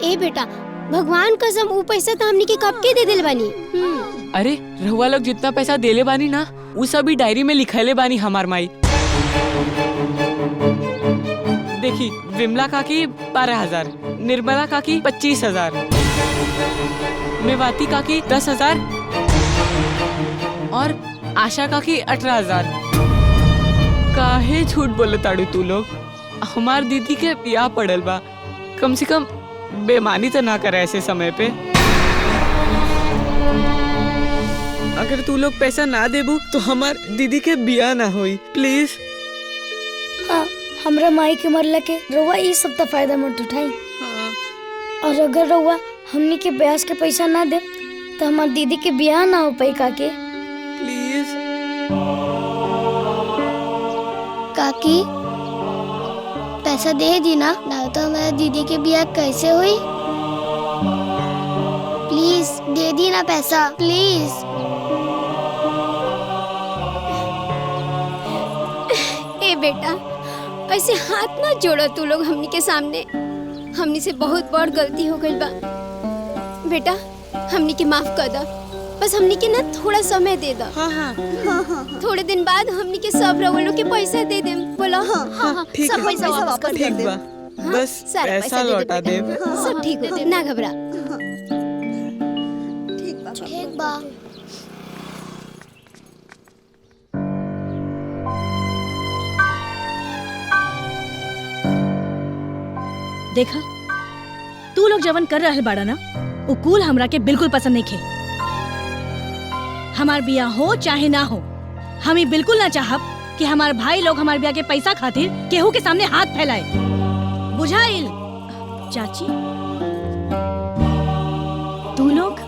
ए बेटा भगवान कसम ऊ पैसा तो हमनी के कब के दे देले बानी। अरे रहुआ लोग जितना पैसा देले बानी ना उ सभी डायरी में लिखले बानी हमार माई। देखी विमला काकी 12,000, निर्मला काकी 25,000, मेवाती काकी 10,000 और आशा काकी 18,000। काहे झूठ बोले ताड़ू तू लोग? हमार दीदी के ब्याह पड़ल बा, कम से कम बेमानी तो ना करे ऐसे समय पे। अगर तू लोग पैसा ना देबू तो हमार दीदी के ब्याह ना होई, प्लीज। हाँ हमरा माई के मरला के रउआ ई सब तो फायदा मत उठाई। और अगर रउआ हमनी के ब्याज के पैसा ना दे तो हमार दीदी के ब्याह ना हो पाई काकी। प्लीज काकी पैसा दे दी ना तो हमारे दीदी के ब्याह कैसे हुई? प्लीज दे दी ना पैसा प्लीज। ए बेटा ऐसे हाथ ना जोड़ो तू लोग हमनी के सामने। हमनी से बहुत बड़ गलती हो गई बा बेटा, हमनी के माफ कर दो। बस हमनी के ना थोड़ा समय दे दो। हाँ हाँ थोड़े दिन बाद हमनी के सब रउआ के पैसा दे देम। बोलो हाँ ठीक सब पैसा वापस कर ठीक दे। बा, बस सारा पैसा दे लौटा बेटा। देब। सब ठीक हो, ना घबरा। ठीक बा। देखा तू लोग जवन कर रहल बाड़ा ना वो कूल हमरा के बिल्कुल पसंद नहीं खे। हमार बियाह हो चाहे ना हो, हम ही बिल्कुल ना चाहब कि हमार भाई लोग हमार बियाह के पैसा खातिर केहू के सामने हाथ फैलाए। बुझाइल? चाची तू लोग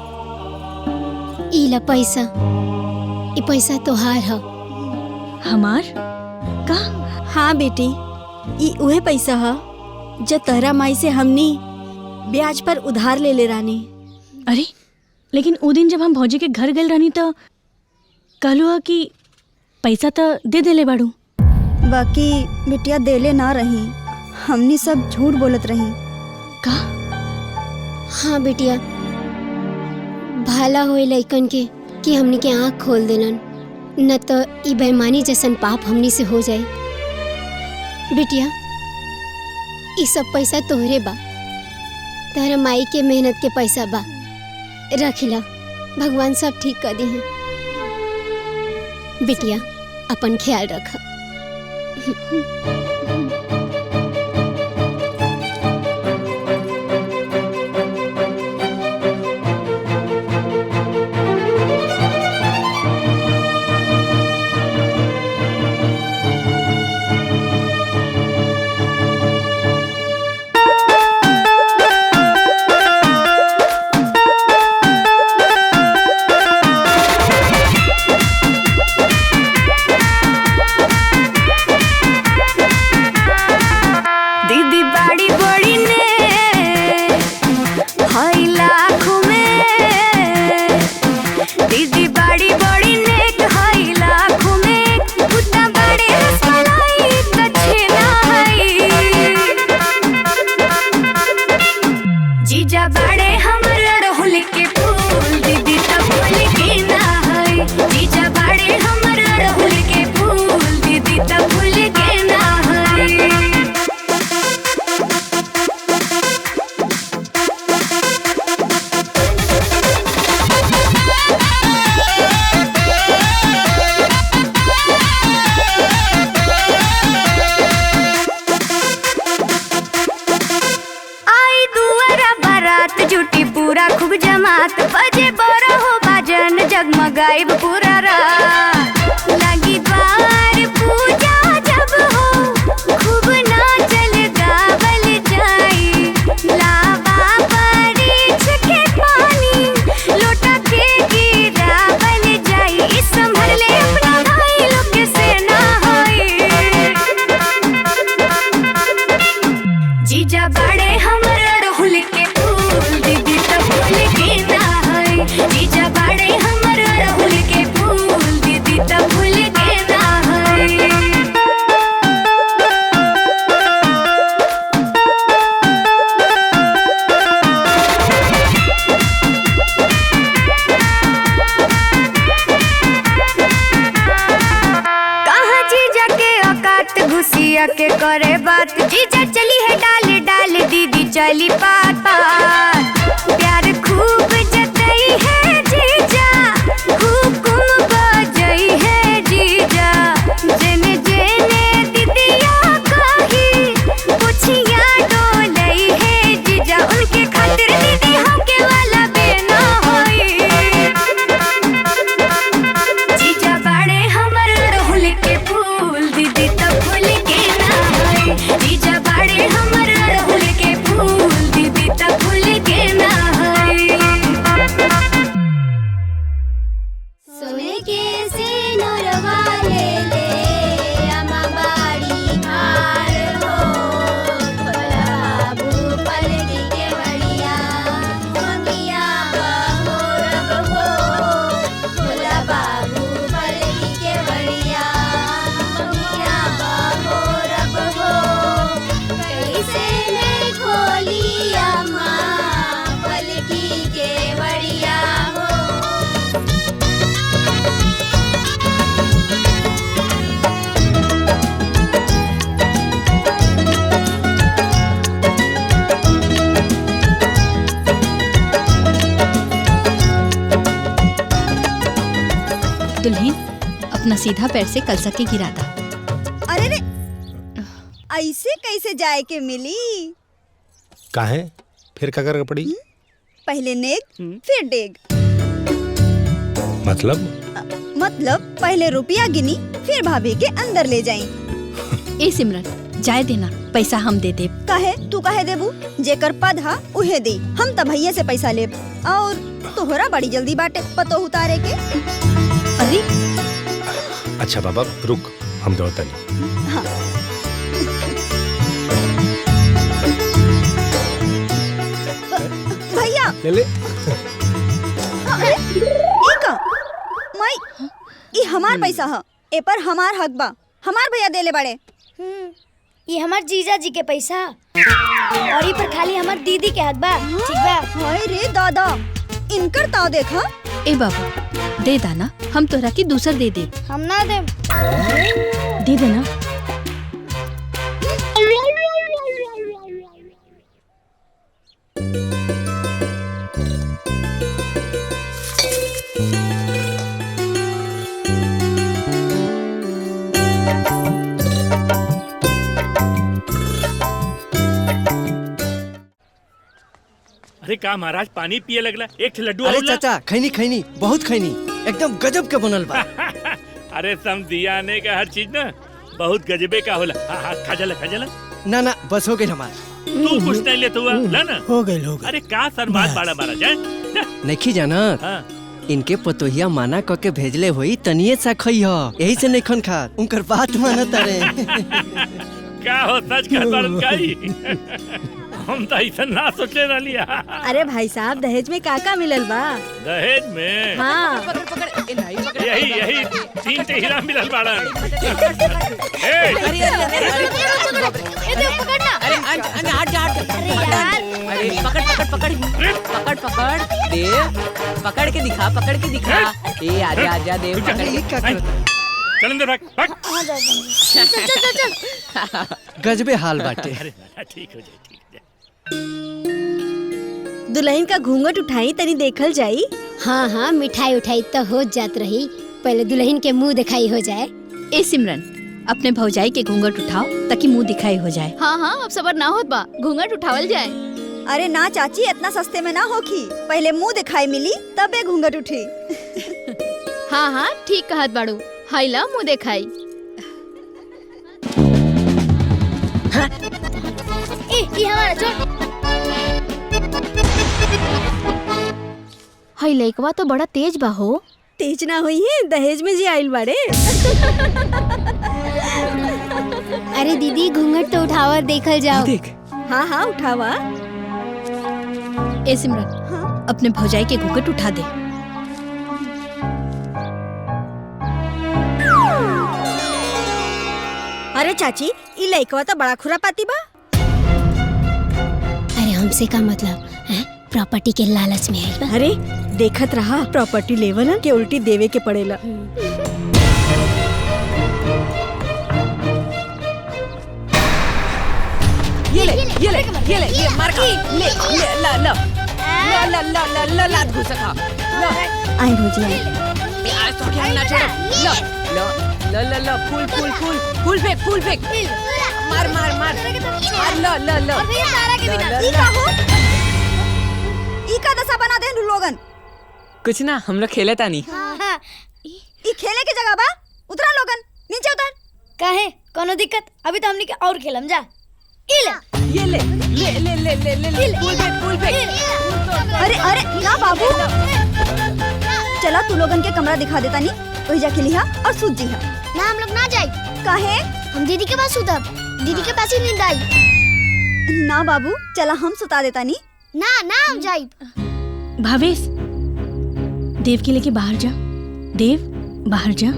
इला पैसा, ये पैसा तोहार है। हमार का? हाँ बेटी ई उहे पैसा है जो तहरा माई से हमनी ब्याज पर उधार ले रानी। अरे लेकिन उ दिन जब हम भौजी के घर गए रहनी तो कहलू कि पैसा तो दे देले बाड़ू। बाकी बिटिया देले ना रही, हमनी सब झूठ बोलत रही। का? हाँ बिटिया, भाला होए लइकन के कि हमनी के आँख खोल देलन, न तो ई बेईमानी जैसन पाप हमनी से हो जाए। बिटिया ई सब पैसा तोहरे बा, तहरा माई के मेहनत के पैसा बा, रखिला, भगवान सब ठीक कर दी हैं। बिटिया अपन ख्याल रख। बाड़े हमर अड़हुल के फूल दीदी तब फूल के ना है जीजा बाड़े हमर अड़हुल के फूल दीदी तब फूल के ना है जुटी पूरा खूब जमात बजे बड़ा हो बाजन जगमगाइब पूरा रात लगी द्वार पूजा जब हो खूब नाचल गावल जाई लावा परीछ के पानी लोटा के गिरावल जाई इस संभल ले अपना भाई लोग के सेना होई जीजा बड़े हमर अड़हुल के दीदी तब फूल के ना है जीजा बाड़े हमर अड़हुल के फूल दीदी तब फूल के ना है कहाँ जीजा के औकात घुसिया के करे बात जीजा चली है डाल डाल दीदी चली पात पात प्यार खूब जतई है जीजा हुकुम बजई है जीजा जेने जेने दीदिया कही पुछिया डोलई है जीजा उनके खातिर दीदी हमके वाला बेना होई जीजा बाड़े हमर अड़हुल के फूल दीदी तब फूल के ना है जीजा बाड़े हमर अड़हुल के फूल दीदी तब फूल के ना है सोने के सिनुर वाले ले अम्मा बाड़ी हार हो बाबू पलकी के बढ़िया मंगिया हो रब हो भोला बाबू पलकी के बढ़िया मंगिया हो रब हो कैसे मैं खोली अम्मा पलकी के बढ़िया हो दुल्हन अपना सीधा पैर से कलसा के गिरा था। अरे रे ऐसे कैसे जाए के मिली? काहे फिर का करे पड़ी? पहले नेक फिर डेग। मतलब पहले रुपया गिनी फिर भाभी के अंदर ले जाई। ए सिमरन जाए देना पैसा हम दे दे। काहे तू काहे देबू? जेकर पद हा उहे दे। हम त भैया से पैसा लेब और तोहरा बड़ी जल्दी बाटे पतो उतारे के। अरे अच्छा बाबा रुक हम दो तनी। हाँ। भैया ले ले। अरे ई का माई ई हमार पैसा हा ए पर हमार हक बा। हमार भैया देले बड़े। ये हमार जीजा जी के पैसा और ये पर खाली हमार दीदी के हक बा। ठीक बा? हाय रे दादा इनकर ताव देखा। ए बाबू दे दाना हम तोरा की दूसर दे दे। हम ना दे दे देना। अरे का महाराज पानी पिए लगला? एक लड्डू अरे और ला। चाचा खैनी खैनी बहुत खैनी एकदम गजब के बनल बा। अरे समझिया ने का हर चीज ना बहुत गजबे का होला। हाँ खजला खजला। ना ना बस हो गई हमार। तू कुछ नहीं लेता हुआ ला ना। हो गई अरे का सरबात बाड़ा बाड़ा जाए। नहीं जाना इनके पतोहिया माना क के भेजले हुई तनिए सा खई हो यही से नहीं खन खा उनकर बात माना तारे। का हो सच का बारन काई। हम तो ऐसा ना सोचले ना लिया। अरे भाई साहब दहेज में काका मिलल बा। दहेज में हाँ पकड़ पकड़ ए नहीं पकड़ यही तीन ते हीरा मिलल बाड़न। पकड़ के दिखा। ए आजा देव, पकड़ के। चल अंदर भाग। चल गजबे हाल बाटे। ठीक हो जाए। दुल्हन का घूंघट उठाई तनी देखल जाई। हाँ मिठाई उठाई तो हो जात रही, पहले दुल्हन के मुंह दिखाई हो जाए। ए सिमरन, अपने भौजाई के घूंघट उठाओ ताकि मुंह दिखाई हो जाए। हाँ अब सबर ना होत बा, घूंघट उठावल जाए। अरे ना चाची, इतना सस्ते में ना होखी, पहले मुंह दिखाई मिली तबे घूंघट उठी। हाँ ठीक कहत बाड़ू, हाइला मुंह दिखाई। ये हमारा छोड़। हाई लइकवा तो बड़ा तेज बा हो। तेज ना हुई है, दहेज में जी आइल बाड़े। अरे दीदी घूंघट तो उठावा, देखल जाओ। हाँ उठावा। ए सिमरन, अपने भौजाई के घूंघट उठा दे। अरे चाची, ई लइकवा तो बड़ा खुरापाती बा। अरे हमसे का मतलब है, प्रॉपर्टी के लालच में आई बा। अरे देखत रहा, प्रॉपर्टी लेवल के उल्टी देवे के पड़ेला। ये ले मार खा। ले लात घुसा खा। आई भौजी आई। आज तो क्या ना छोड़। लो फूल फेंक। मार। लो। ई का दशा बना दे लोगन। कुछ ना, हम लोग खेले तानी। ई खेले की जगह बा, उतरा लोगन, नीचे उतर। काहे कोनो दिक्कत? अभी तो हमनी के और खेलम जा। ये ले फूल फेंक। अरे ना बाबू, चला तू लोगन के कमरा दिखा देता नी, वही जा खेलिहा और सूत जीहा। ना हम लोग ना जाई। काहे? हम दीदी के पास सुतब, दीदी के पास ही नींद आई। ना बाबू, चला हम सुता देता नी। ना हम जाई। भावेश, देव के लेके बाहर जा। देव बाहर जा।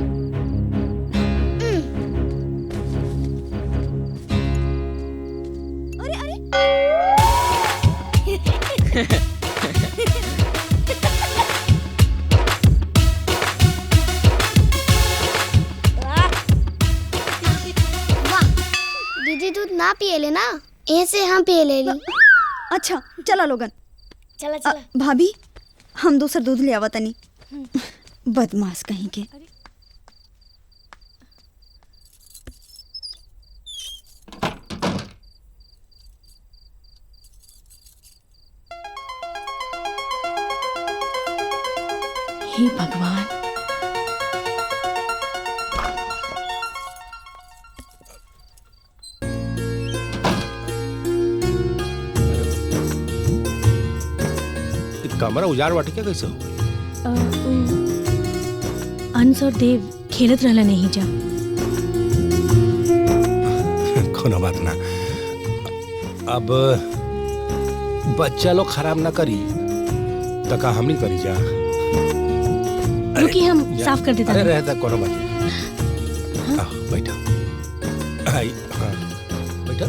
दीदी दूध ना पिए ले ना, ऐसे हम पिए ले ली। अच्छा चला लोगन। चला। भाभी, हम दूसर दूध ले आवा तनी। बदमाश कहीं के। हे भगवान, कमरा उजाड़ बाटे क्या, कैसे हो गई? अंश और देव खेलत रहला नहीं जा। कोनो बात ना, अब बच्चा लोग खराब ना करी तो का हम नहीं करी जा। रुकी, हम साफ कर देता। अरे रहता कोनो बात नहीं। आओ बैठो। आई हाँ बैठो।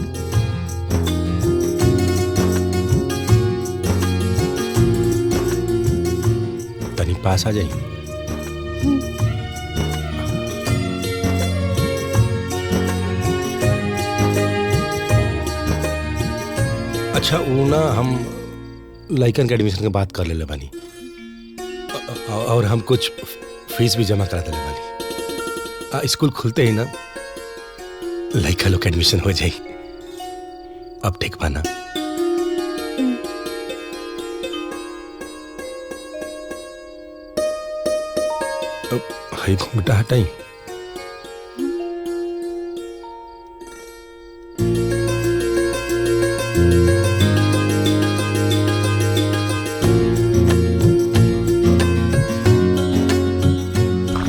तनी पास आ जाइए। अच्छा वो ना, हम लइकन के एडमिशन के बात कर ले बानी, और हम कुछ फीस भी जमा करा देले बानी। स्कूल खुलते ही ना लइका लोग एडमिशन हो जाई। अब ठीक बा ना? हई घूंघटा हटाई।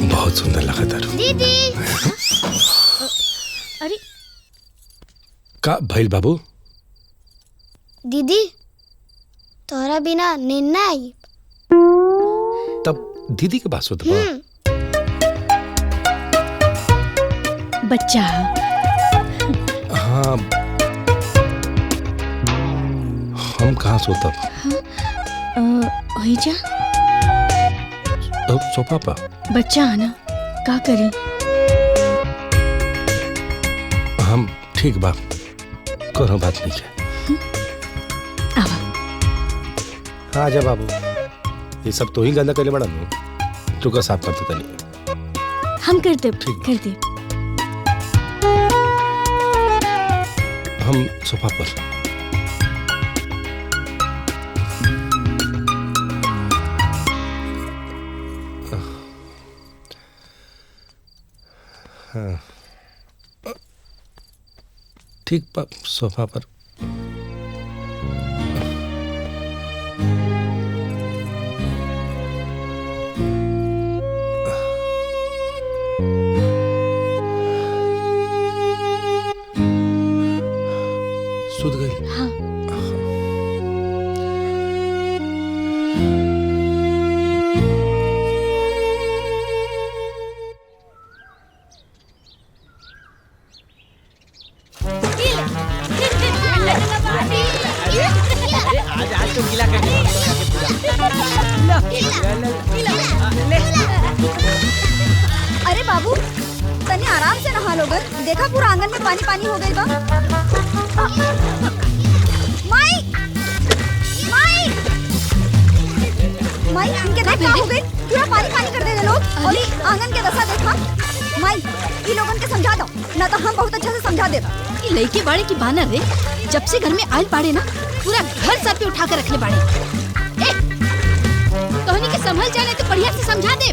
बहुत सुंदर लगा तारू। दीदी। अरे का भइल बाबू? दीदी, तोरा बिना नींद ना आई। तब दीदी के पास होता बा। बच्चा। हाँ, हम कहाँ सोता? वही जा सोफा पर बच्चा है ना, का करी? हम ठीक बा, करो बात नहीं है। हाँ आजा बाबू, ये सब तो ही गंदा कर ले बड़ा नु, चुका साफ करते तनी। हम करते हम सोफा पर। हाँ ठीक बा, सोफा पर। सुध गई? हाँ। आज तो गीला कर अरे बाबू तनी आराम से नहा लोगन, देखा पूरा आंगन में पानी पानी हो गई बा। माई माई माई इनके देख क्या हो गई, पूरा पानी पानी कर दे लोग। और ये आंगन के दशा देखा। माई ये लोगन के समझा दो ना, तो हम बहुत अच्छा से समझा देगा। ये लड़के बाड़े की बानर रे, जब से घर में आयल पाड़े ना पूरा घर सर पे उठा कर रखले बाड़े। तोहनी के संभल जाने तो बढ़िया से समझा दे।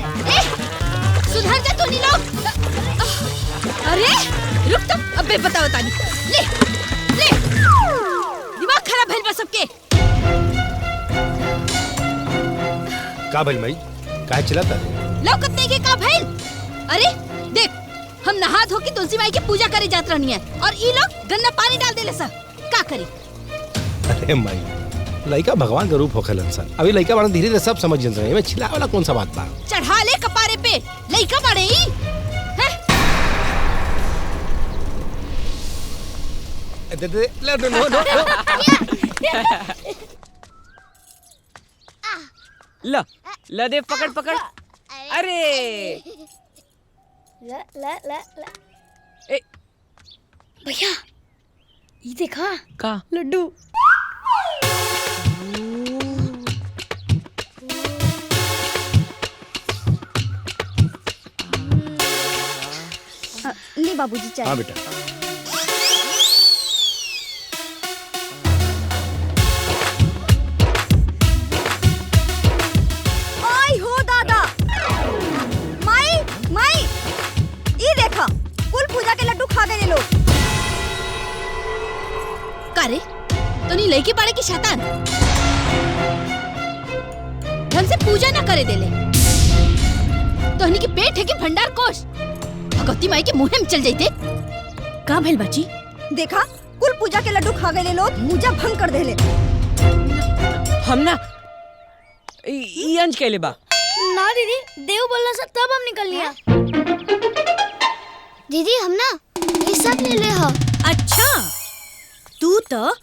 सुधर जा तोहनी लोग। अरे रुक तो, अबे बताओ तानी। ले ले दिमाग खराब भइल बा सबके। का भइल माई, काहे चिल्लाता? लौकत नहीं के का भइल? अरे देख, हम नहा धो के तुलसी माई की पूजा करे जात रहनी है और ई लोग गंदा पानी डाल देले सा। का करी? अरे माई, लड़का भगवान का रूप होखेल इंसान। अभी लड़का बड़ा धीरे धीरे सब समझ जन रहे हैं, चिल्ला वाला कौन सा बात बा? चढ़ा ले कपारे पे, लड़का बड़े ही ला ला दे, पकड़ पकड़। अरे ला ला ला ला। ए भैया ये देखा का लड्डू। ले बाबूजी चाय। हाँ बेटा। आई हो दादा, माई माई ये देखा कुल पूजा के लड्डू खा गए लोग। का रे, तो नहीं लड़की पाड़े की शैतान, ढंग से पूजा ना करे देले। तोहनी की पेट है कि भंडार कोश, भगवती माई के मुंह में चल जाते। का भइल बाची? देखा कुल पूजा के लड्डू खा गए लोग, पूजा भंग कर देले। हम ना ई अंज कैले बा। ना दीदी, देव बोलना सा तब हम निकल लिया। दीदी हम ना ये सब ले ले हो। अच्छा तू तो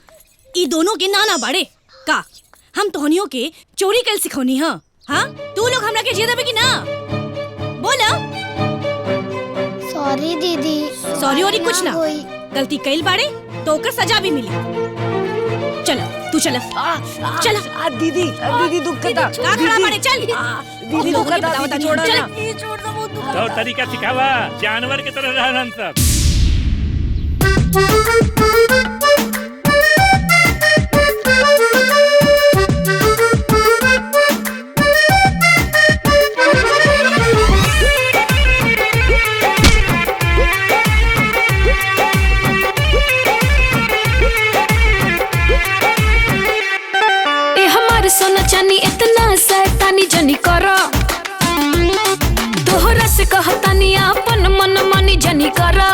ई दोनों के नाना बाड़े का? हम तोहनियों के चोरी कैल सिखौनी है? हाँ तू लोग हमरा के जिया देबे कि ना? बोला। सॉरी दीदी। सॉरी और कुछ ना, गलती कैल बाड़े तो ओकर सजा भी मिली। चल तू चल चल। दीदी दीदी दुख का का खड़ा बाड़े, चल दीदी दुख का छोड़ा ना। तो तरीका सिखावा, जानवर की तरह रहन सब। सोना चानी इतना शैतानी जनी करो, तोहरा से कहतानी अपन मन मानी जनी करो।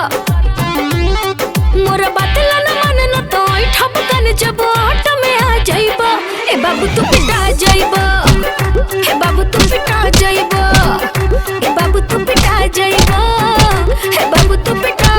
मोरा बात ला न माने न तो ठपकन जब ऑटो में आ जाइबो। ए बाबू तू पिटा जाइबो, हे बाबू तू पिटा जाइबो, ए बाबू तू पिटा जाइबो, हे बाबू तू पिटा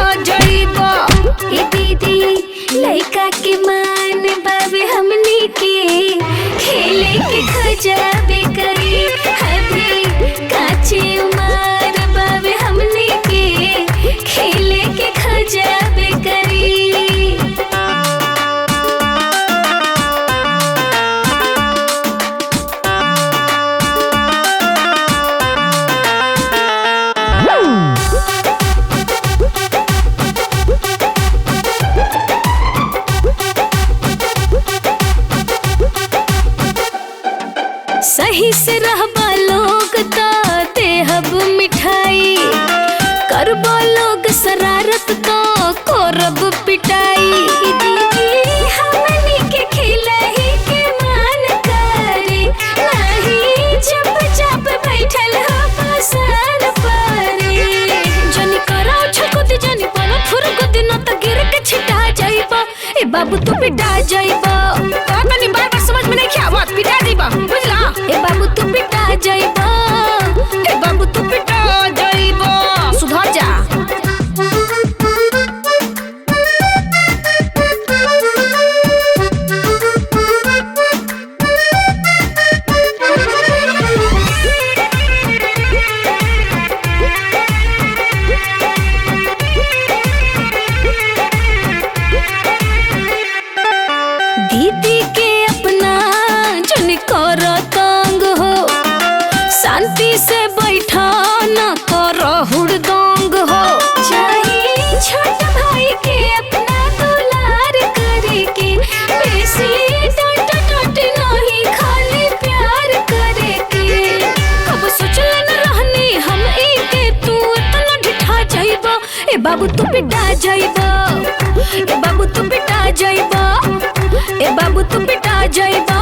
सही से रहबा लोग ताते हब मिठाई करबा लोग शरारत तो करब पिटाई दीदी हमनी के खिलही के मान करे नहीं जब जब बैठल हो पसान परे जनी करा छकुद जनी पालो फुरगुद न त गिर के छिटा जाइबा ए बाबू तू पिटा जाइबा तनी बार समझ में नहीं क्या बात पिटा जाइबा बुझला ए बाबू तू पिटा जाइबा ए बाबू तू पिटा जाइबा सुधर जा दीदी के अपना जन कर तंग हो शांति से बैठा न कर हुड़दंग हो चाहे छोट भाई के अपना दुलार करे के बेसी डांट डांट नहीं खाली प्यार करे के कब सोचल न रहनी हम ई के तू इतना ढिठा जाइबा ए बाबू तू पिटा जाइबा ए बाबू तू पिटा जाइबा ए बाबू तू पिटा जाइबा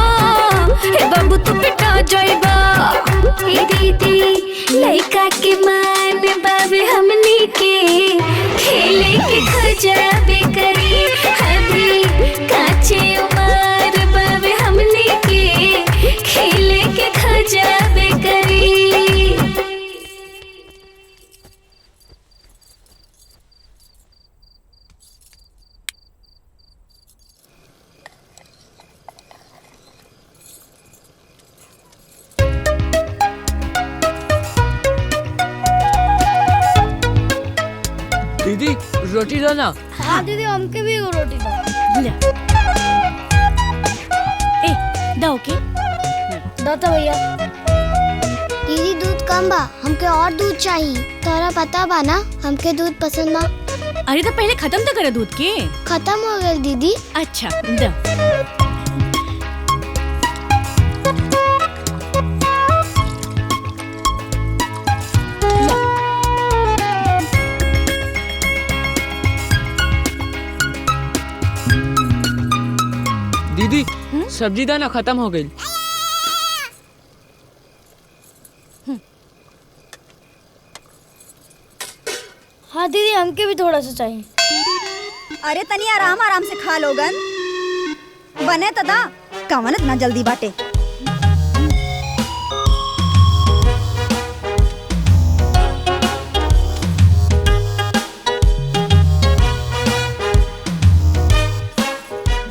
ए बाबू तू पिटा जाइबा ए दीदी लइका के मान बाबे हमनी के खेले के खजाबे करी अभी काचे उमर बाबे हमनी के खेले के खजाबे करी दीदी रोटी दो ना। हाँ दीदी हमके भी एगो रोटी दो। ले ए दो के दो तो भैया। दीदी दूध कम बा हमके और दूध चाहिए। तोरा पता बा ना हमके दूध पसंद बा। अरे तो पहले खत्म तो करे दूध के। खत्म हो गए दीदी। अच्छा दो। दीदी सब्जी दाना खत्म हो गई। हाँ दीदी हमके भी थोड़ा सा चाहिए। अरे तनी आराम आराम से खा लोगन। बने तदा कवन इतना जल्दी बाटे।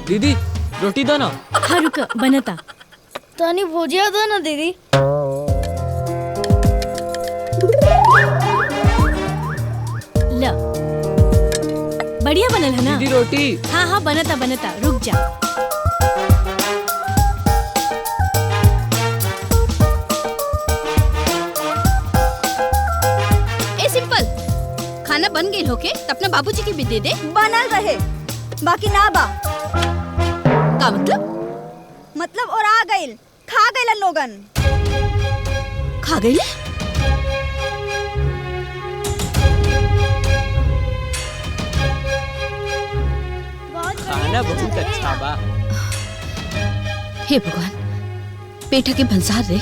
दीदी रोटी दो ना। हाँ रुक बनता। तनी भुजिया दो ना दीदी। ला बढ़िया बनल है ना दीदी रोटी। हाँ हाँ बनता बनता रुक जा। ए सिंपल खाना बन गई होके तो अपने बाबूजी की भी दे दे। बनल रहे बाकी ना बा। का मतलब और आ गइल खा गइल लोगन। खा गई खाना बहुत अच्छा बा। हे भगवान पेटा के भंसार रे।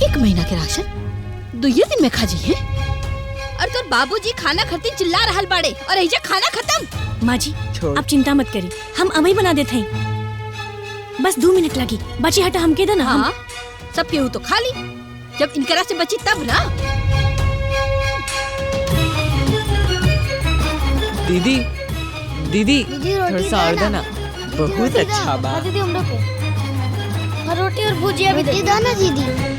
1 महीना के राशन 2 दिन में खा जाइए। और तोर बाबूजी खाना खातिर चिल्ला रहल बाड़े और ऐजा खाना खत्म। माँ जी आप चिंता मत करी हम अभी बना देते हैं। बस 2 मिनट लगी बची हटा हमके दे ना। हाँ सब केहू तो खा ली जब इनकरा से बची तब ना। दीदी दीदी दीदी थोड़ा रोटी सा और दे देना। बहुत अच्छा बा। हाँ दीदी हम लोग को हाँ रोटी और भुजिया भी दे दो ना दीदी।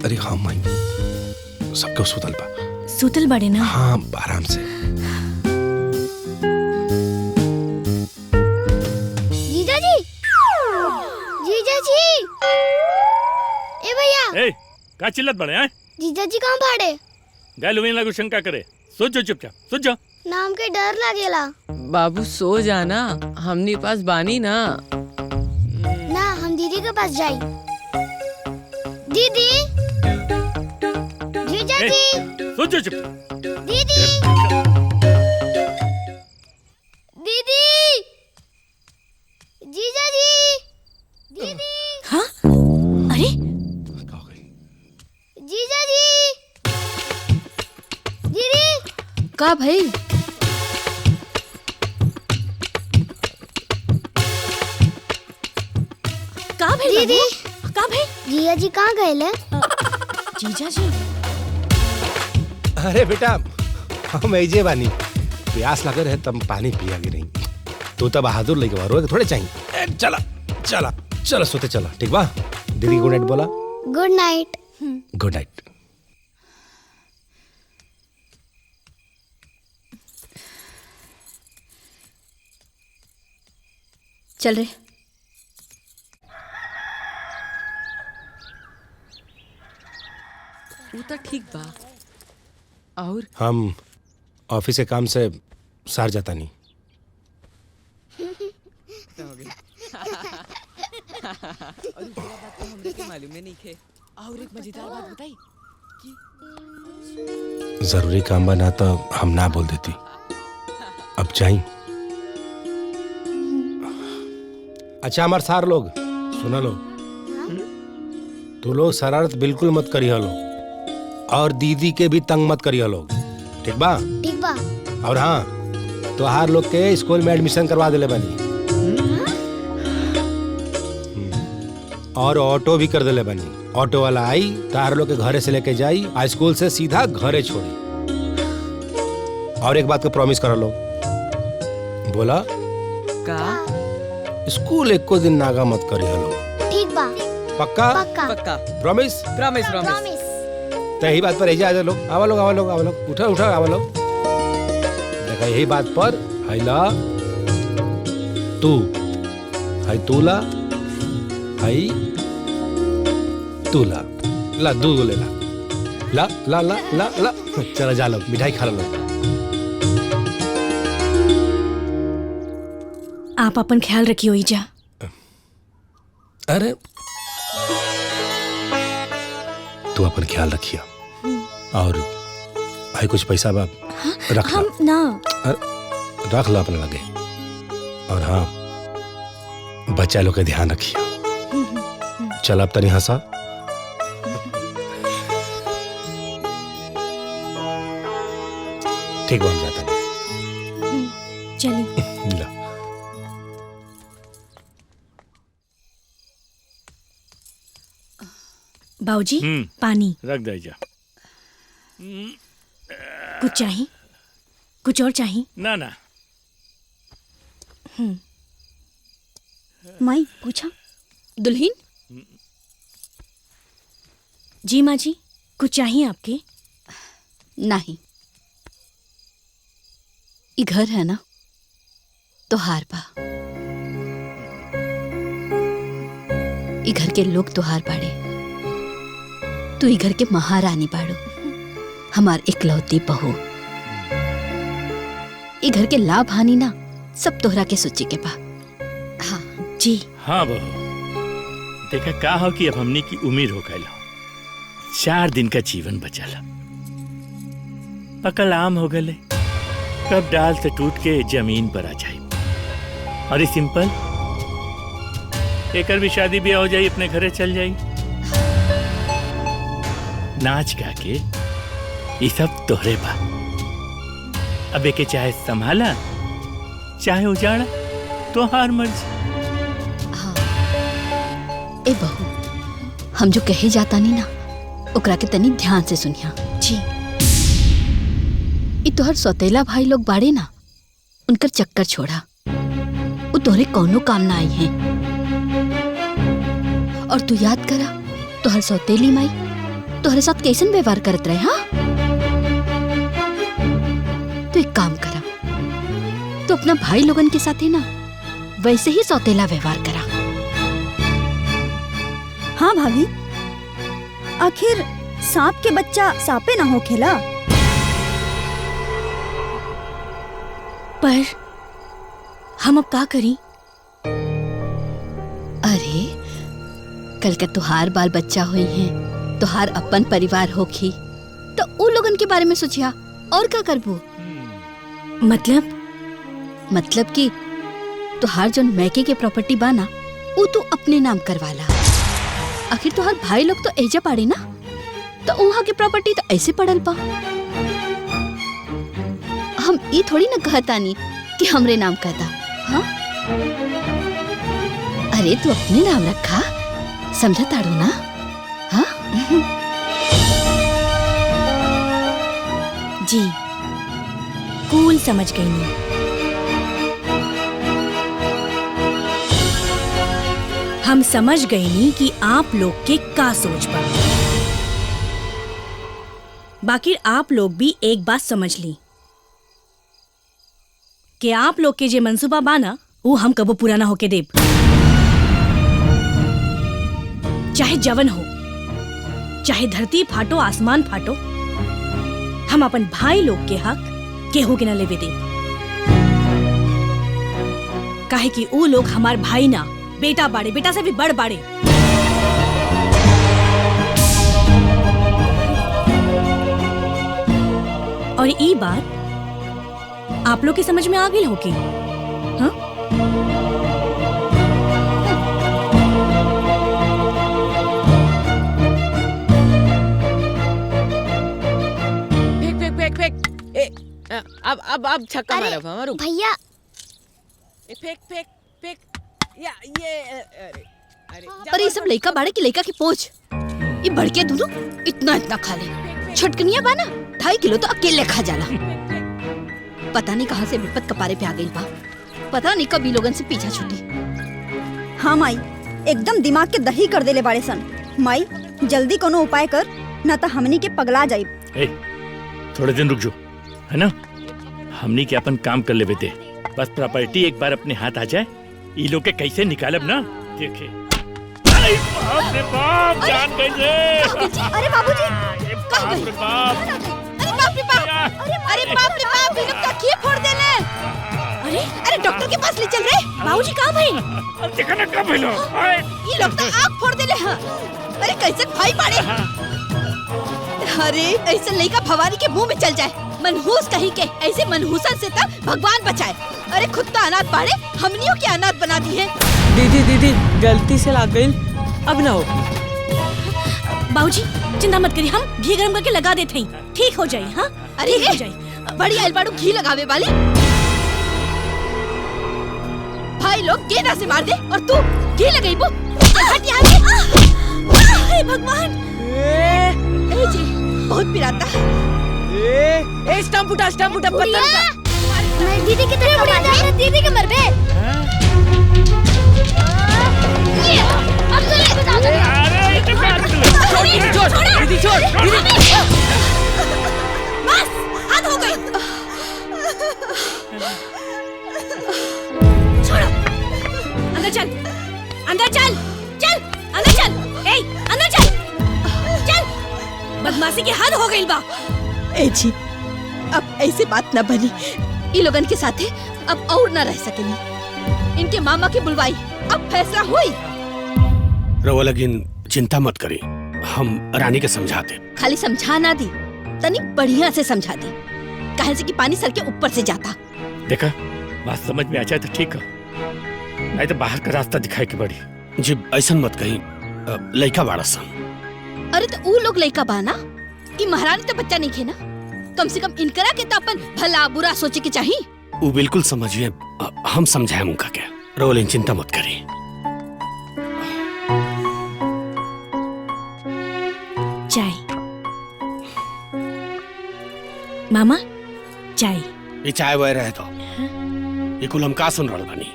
अरे हाँ माई, सबके सुतल बा। सुतल बड़े ना? हाँ, आराम से। जीजा जी, जीजा जी, ए भैया। ए, का चिल्लत बड़े हैं? जीजा जी कहाँ भाड़े? गए लुवीन लागू शंका करे। सोच जो चुपचाप, सोच जो। नाम के डर लगेला। बाबू सो जाना, हमनी पास बानी ना। ना, हम दीदी के पास जाई। दीदी, जीजा जी, सोच जो चुपचाप। दीदी, दीदी, जीजा जी, दीदी। हाँ? अरे जीजा जी, दीदी। का भाई? का भाई? दीदी, का भाई? जीजा जी कहाँ गए? जीजा जी, अरे बेटा, हम ऐजे बानी, प्यास लगे रहे तब पानी पिया के नहीं। तू तो बहादुर लेके रोए थोड़े चाहिए। चला चला चला सोते चला, ठीक बा? दीदी गुड नाइट बोला। Good night. Good night. चल रे। वो तो ठीक बा। और हम ऑफिस के काम से सार जाता नहीं। और दूसरा बात तो हमरे के मालूम नहीं खे। और एक मजेदार बात बताई कि जरूरी काम बना तो हम ना बोल देती। अब चाहिए। अच्छा हमारे सार लोग सुना लो, तो लोग शरारत बिल्कुल मत करिए लो, और दीदी के भी तंग मत करिए लोग, ठीक बा? ठीक बा। और हाँ, तो हर लोग के स्कूल में एडमिशन करवा देले बनी, और ऑटो भी कर देले बनी। ऑटो वाला आई तो हर लोग के घरे से लेके जाई, आ स्कूल से सीधा घरे छोड़ी। और एक बात को प्रॉमिस करो लोग, बोला का स्कूल एको दिन नागा मत करिए लोग, ठीक बा। पक्का? पक्का। पक्का। प्रॉमिस? Promise promise. तो यही बात पर रह जाए लोग। आवा लोग आवा लोग आवा लोग, उठा उठा आवा लोग। देखा यही बात पर हैला तू, है तूला, है तूला, ला दूध ले ला, ला ला ला ला ला। चला जा लोग, मिठाई खा लो। आप अपन ख्याल रखियो ईजा। अरे तू अपन ख्याल रखिया, और है कुछ पैसा बाप रख ला। हम ना रख ला अपने लगे, और हाँ बच्चा लोग के ध्यान रखिया। चल अब तनी हंसा। ठीक बन जाता नहीं। चलिए। ला बाबूजी पानी रख दे जा। कुछ चाहिए? कुछ और चाहिए? ना ना। माई पूछा। दुल्हीन? जी माँ जी, कुछ चाहिए आपके? नहीं, ये घर है ना तो हार बा। ये घर के लोग तो हार बाड़े, तू ये घर के महारानी बाड़ो, हमार इकलौती बहू। ये घर के लाभ हानि ना सब तोहरा के सोचे के बा। हाँ जी। हाँ बहू, देखा का हो कि अब हमने की उम्र हो गई, 4 दिन का जीवन बचल, पकल आम हो गए, कब डाल से टूट के जमीन पर आ जाए। और ये सिंपल एकर भी शादी ब्याह हो जाए, अपने घरे चल जाई, नाच गा के। ये सब तोहरे बा। अब एके चाहे संभाला चाहे उजाड़ा, तो हार मर्जी। ए बहू, हम जो कहे जाता नहीं ना ओकरा के तनी ध्यान से सुनिया। जी। ये तोहर सौतेला भाई लोग बाड़े ना, उनकर चक्कर छोड़ा, वो तोहरे कौनो काम ना आई हैं। और तू याद करा तोहर सौतेली माई तोहरे साथ कैसन व्यवहार करत रहे? हाँ, तो एक काम करा, तो अपना भाई लोगन के साथ है ना वैसे ही सौतेला व्यवहार करा। हाँ भाभी, आखिर सांप के बच्चा सांपे ना हो खेला। पर हम अब का करी? अरे कल का तुहार बाल बच्चा हुई है, तुहार अपन परिवार होखी, तो उ लोगन के बारे में सोचिया और क्या करबो? मतलब कि तुहार जो मैके के प्रॉपर्टी बाना वो तू अपने नाम करवाला। आखिर तुहार भाई लोग तो एजा पड़े ना, तो वहाँ की प्रॉपर्टी तो ऐसे पड़ल बा। हम ये थोड़ी ना कहतानी कि हमरे नाम कहता। हाँ, अरे तू अपने नाम रखा, समझा ताड़ू ना? हाँ जी, कूल समझ गई नहीं। हम समझ गए नी कि आप लोग के का सोच बा। बाकी आप लोग भी एक बात समझ ली कि आप लोग के जे मंसूबा बाना वो हम कबो पूरा ना होके देब। चाहे जवन हो, चाहे धरती फाटो आसमान फाटो, हम अपन भाई लोग के हक केहू के ना लेवे देब। काहे कि वो लोग हमार भाई ना बेटा बाड़े, बेटा से भी बड़ बाड़े। और ये बात आप लोग की समझ में आ गई होगी? हाँ? फेंक। अब छक्का मारा हमारू भैया। फेंक या ये अरे ये सब लड़का बाड़े की लड़का की पोछ, ये भड़के दोनों इतना खा ले। छटकनिया बाना 2.5 किलो तो अकेले खा जाला। पता नहीं कहाँ से विपत कपारे पे आ गई बा, पता नहीं कब लोगन से पीछा छूटी। हाँ माई, एकदम दिमाग के दही कर देले बाड़े सन। माई जल्दी कोनो उपाय कर, ना तो हमनी के पगला जाई। थोड़े दिन रुक जो, है ना? हमनी के अपन काम कर ले बेटे, बस प्रॉपर्टी एक बार अपने हाथ आ जाए, ये लोग के कैसे निकालब ना देखे। बाप रे बाप, जान गई रे। अरे बाबूजी, बाप रे बाप, अरे बाप रे बाप, अरे बाप रे बाप, ये लोग तकिए फोड़ देले। अरे डॉक्टर के पास ले चल रे। बाबूजी कहाँ भाई? देखा ना कब लो, ये लोग तो आँख फोड़ देले। हाँ, अरे कैसे भाई पाड़े? अरे ऐसे लड़का भवानी के मुंह में चल जाए, मनहूस कहीं के। ऐसे मनहूसन से तो भगवान बचाए। अरे खुद तो अनाथ पाड़े, हमनियों की अनाथ बना दी है। दीदी गलती से लाग गई, अब ना हो। बाबूजी चिंता मत करिए, हम घी गरम करके लगा देते हैं, ठीक हो जाए। हाँ, अरे ठीक हो जाए। बड़ी अलबाड़ू घी लगावे वाली। भाई लोग गेंदा से मार दे और तू घी लगाई वो। हट यहाँ से। हे भगवान, ए जी बहुत पिराता। स्टंप उठा पत्थर। दीदी की तरफ मार, दीदी के मर बे। ये अब तो ले बता दे। छोड़। बस हाथ हो गई। छोड़ो, अंदर चल। ए, अंदर चल। बदमाशी की हद हो गई बा। ए जी अब ऐसे बात न बनी, ये लोगन के साथे अब और न रह सकेनी। इनके मामा की बुलवाई, अब फैसला हुई। रवा लगिन चिंता मत करी, हम रानी के समझाते। खाली समझा ना दी, तनी बढ़िया से समझा दी, काहे से कि पानी सर के ऊपर से जाता। देखा, बात समझ में आ जाए तो ठीक है, नहीं तो बाहर का रास्ता दिखाई के बड़ी। जी ऐसा मत कहीं, लड़का बाड़ा सन। अरे तो ऊ लोग लड़का बाना, ई महारानी तो बच्चा नहीं खे ना। कम से कम इनकरा के तो अपन भला बुरा सोचे के चाहिए। वो बिल्कुल समझिए, हम समझाए उनका क्या। रोलिन चिंता मत करी। चाय मामा, चाय। ये चाय वह रहे तो ये कुल हम का सुन रहे बानी।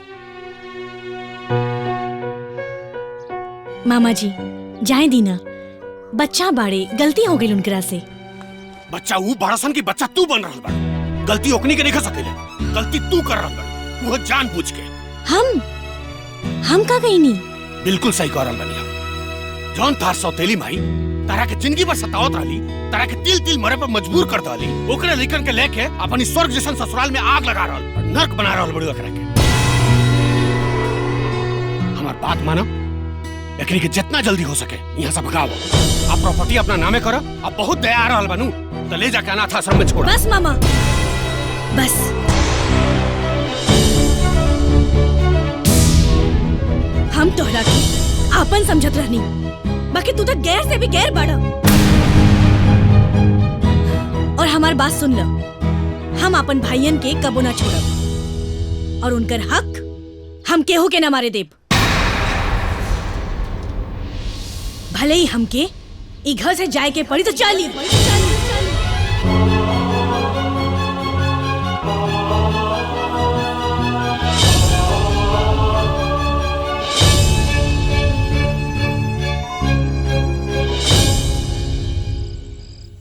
मामा जी जाए दीना, बच्चा बाड़े, गलती हो गई उनकरा से। बच्चा वो बड़ासन की बच्चा तू बन रहल बड़। गलती ओकनी के नहीं कर सकेले, गलती तू कर रहल बड़, वो जानबूझ के। हम का कहीं नहीं। बिल्कुल सही कह रहल बनिया। जौन तार सौतेली माई तारा के जिंदगी भर सतावत रहली, तारा के तिल तिल मरे पर मजबूर कर दली, ओकरे लेकर के लेके अपनी स्वर्ग जैसन ससुराल में आग लगा रहल, नर्क बना रहल बड़ी ओकरा के। हमार बात मानो, एकनी के जितना जल्दी हो सके यहाँ से भगाओ। आप प्रॉपर्टी अपना नामे करो। अब बहुत दया आ रहल बनू तो ले जाके अनाथ आश्रम में छोड़ो। बस मामा, बस। हम तोहरा के आपन समझत रहनी, बाकी तू तो गैर से भी गैर बाड़ा। और हमार बात सुन लो, हम अपन भाइयन के कबो ना छोड़ब और उनकर हक हम केहू के ना मारे देब। भले ही हमके ई घर से जाए के पड़ी तो चली।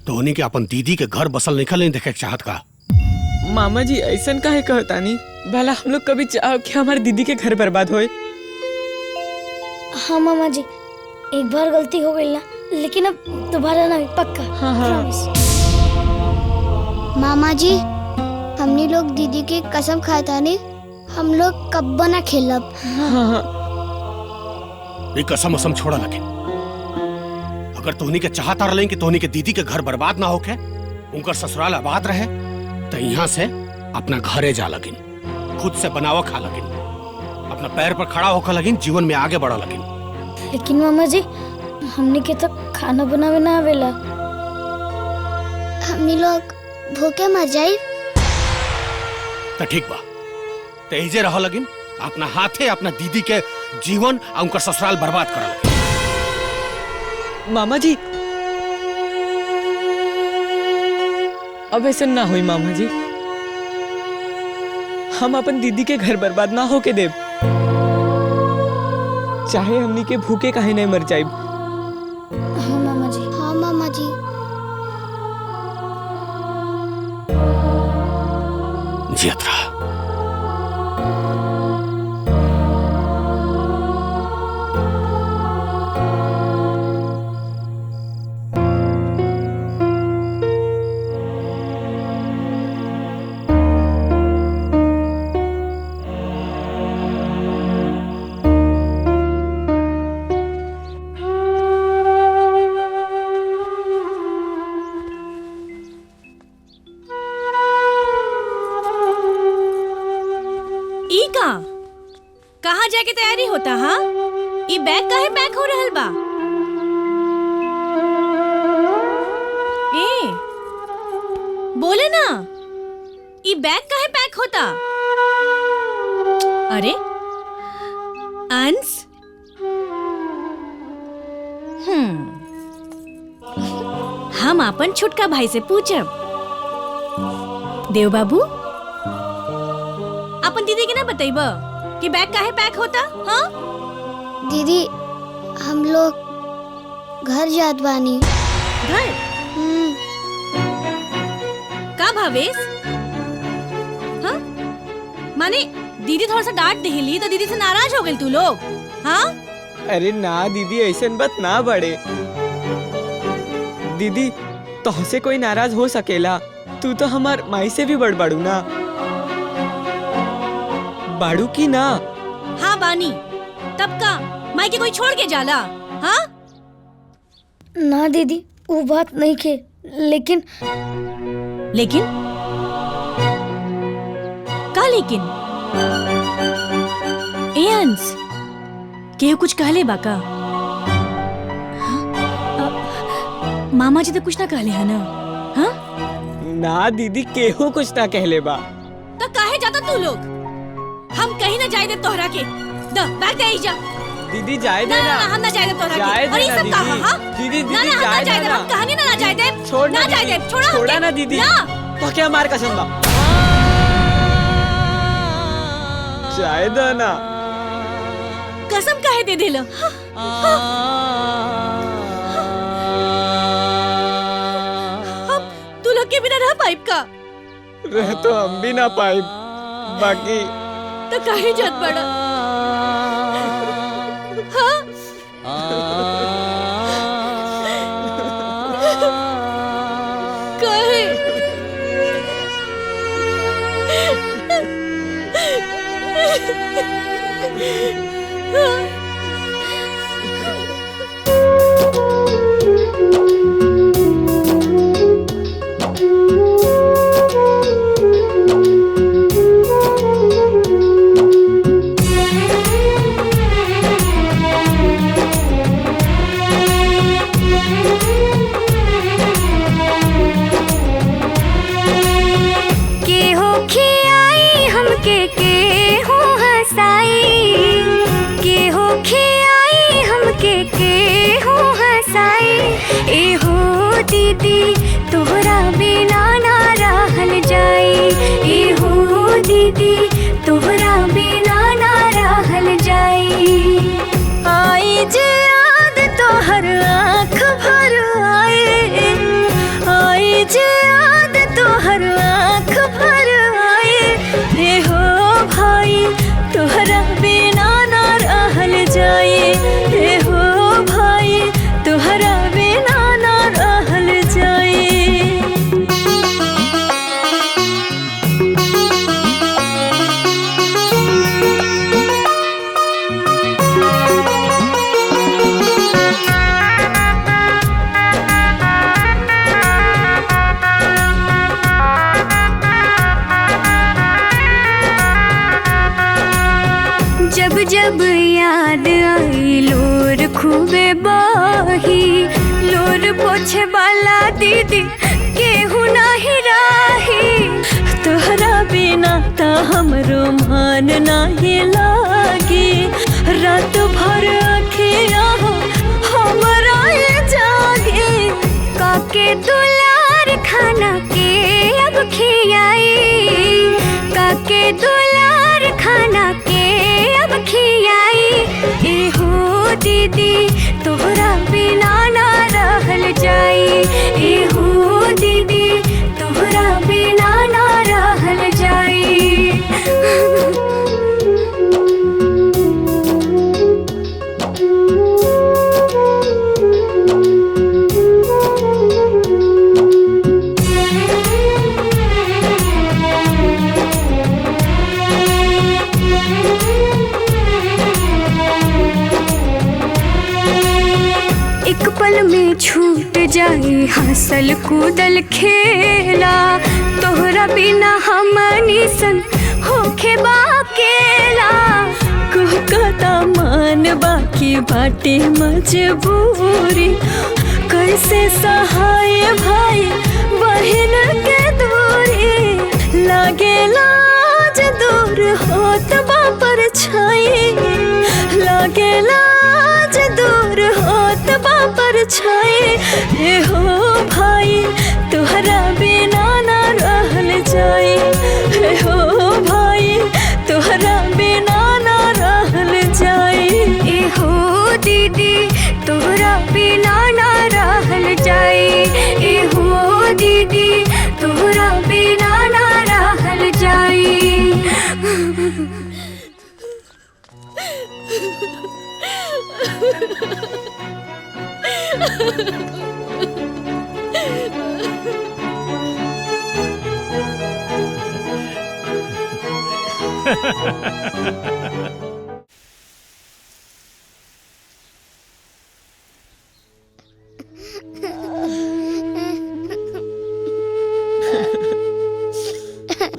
धोनी के अपन दीदी के घर बसल निकल नहीं देखे चाहत का। मामा जी ऐसन काहे कहतानी? भला हम लोग कभी चाहो कि हमारे दीदी के घर बर्बाद होए? हाँ मामा जी, एक बार गलती हो गई ना, लेकिन अब दोबारा ना, पक्का। प्रॉमिस। मामा जी, हमनी लोग दीदी की कसम खाता नहीं, हम लोग कब्बो ना खेलब। ये कसम असम छोड़ा लगे। अगर तोहनी के चाहता रहे कि तोहनी के दीदी के घर बर्बाद ना होके उनका ससुराल आबाद रहे, तो यहाँ से अपना घरे जा लगिन, खुद से बनावा खा लगिन, अपना पैर पर खड़ा होकर लगिन, जीवन में आगे बढ़ा लगिन। लेकिन मामा जी, हमने के तो खाना बनावे ना आवेला। हमनी लोग भूखे मर जाई। तो ठीक बा, तेजे रह लगिन, अपना हाथे अपना दीदी के जीवन और उनका ससुराल बर्बाद कर लगिन। मामा जी, अब ऐसा ना हुई मामा जी। हम अपन दीदी के घर बर्बाद ना होके देव, चाहे हमनी के भूखे काहे नहीं मर जाए। हाँ मामा जी। हाँ मामा जी। जियत रहा। कहाँ जाके तैयारी होता? हाँ, ये बैग काहे पैक हो रहल बा? ए, बोले ना, ये बैग काहे पैक होता? अरे अंश, हम अपन छोटका भाई से पूछब। देव बाबू, अपन दीदी के ना बताइब कि बैग काहे पैक होता? हाँ दीदी, हम लोग घर जात बानी। घर? का भावेश? हाँ, माने दीदी थोड़ा सा डांट देली तो दीदी से नाराज हो गई तू लोग? हाँ? अरे ना दीदी, ऐसे बात ना बढ़े। दीदी, तोहसे कोई नाराज हो सकेला? तू तो हमार माई से भी बड़ बाड़ू ना। बाड़ू की ना? हाँ बानी। तब का माई के कोई छोड़ के जाला? हाँ ना दीदी, वो बात नहीं के, लेकिन का लेकिन? ए अंश, केहू कुछ कहले बा का? मामा जी तो कुछ ना कहले है ना? हाँ ना दीदी, केहू कुछ ना कहले बा। तो काहे जाता तू लोग? हम कहीं ना जाए दे तोहरा के। द बैग दे जा। दीदी जाए दे ना। ना हम ना जाए दे तोहरा के। और ये सब कहा? हाँ दीदी ना जाए दे ना। हम कहानी ना जाए दे। छोड़ ना जाए दे। छोड़ा ना दीदी। तो क्या मार कसम बा? जाए दे ना। कसम काहे दे देला? के बिना रह पाइप का? रह तो हम भी ना पाए, बाकी तो काहे जत बड़ा? हाँ? काहे? दीदी तोहरा बिना ना रहल जाई, ए हो दीदी तोहरा बिना ना रहल जाई। आई जे याद तोहर आँख भर आए, आई जे याद तोहर आँख भर आए, ए हो भाई तोहरा बिना ना रहल जाई, ए हो भाई तोहरा बिना ना रहल जाई। जब जब याद आई लोर खूबे बाही, लोर पोछे वाला दीदी केहू नाही राही। तोहरा बिना ता हमरो मान नाही लागी, रात भर अखियाँ हमरा ये जागे। काके दुलार खाना के अब खियाई, काके दुलार खाना के अब खियाई। ए हो दीदी तोहरा बिना ना रहल जाई, ए हो दीदी तोहरा बिना ना रहल जाई। एक पल में छूट जाए हंसल कूदल खेला, तोहरा बिना हमनी संग होखे बाकेला। कहता मान बाकी बाटे मजबूरी, कैसे सहाय भाई बहन के दूरी। लागेला आज दूर होत बा परछाई, लागेला आज दूर होत बा परछाई। ए हो भाई तोहरा बिना ना रहल जाई, ए हो भाई तोहरा बिना ना रहल जाई। ए हो दीदी तोहरा बिना ना रहल जाई, ए हो दीदी तोहरा बिना ना रहल जाई।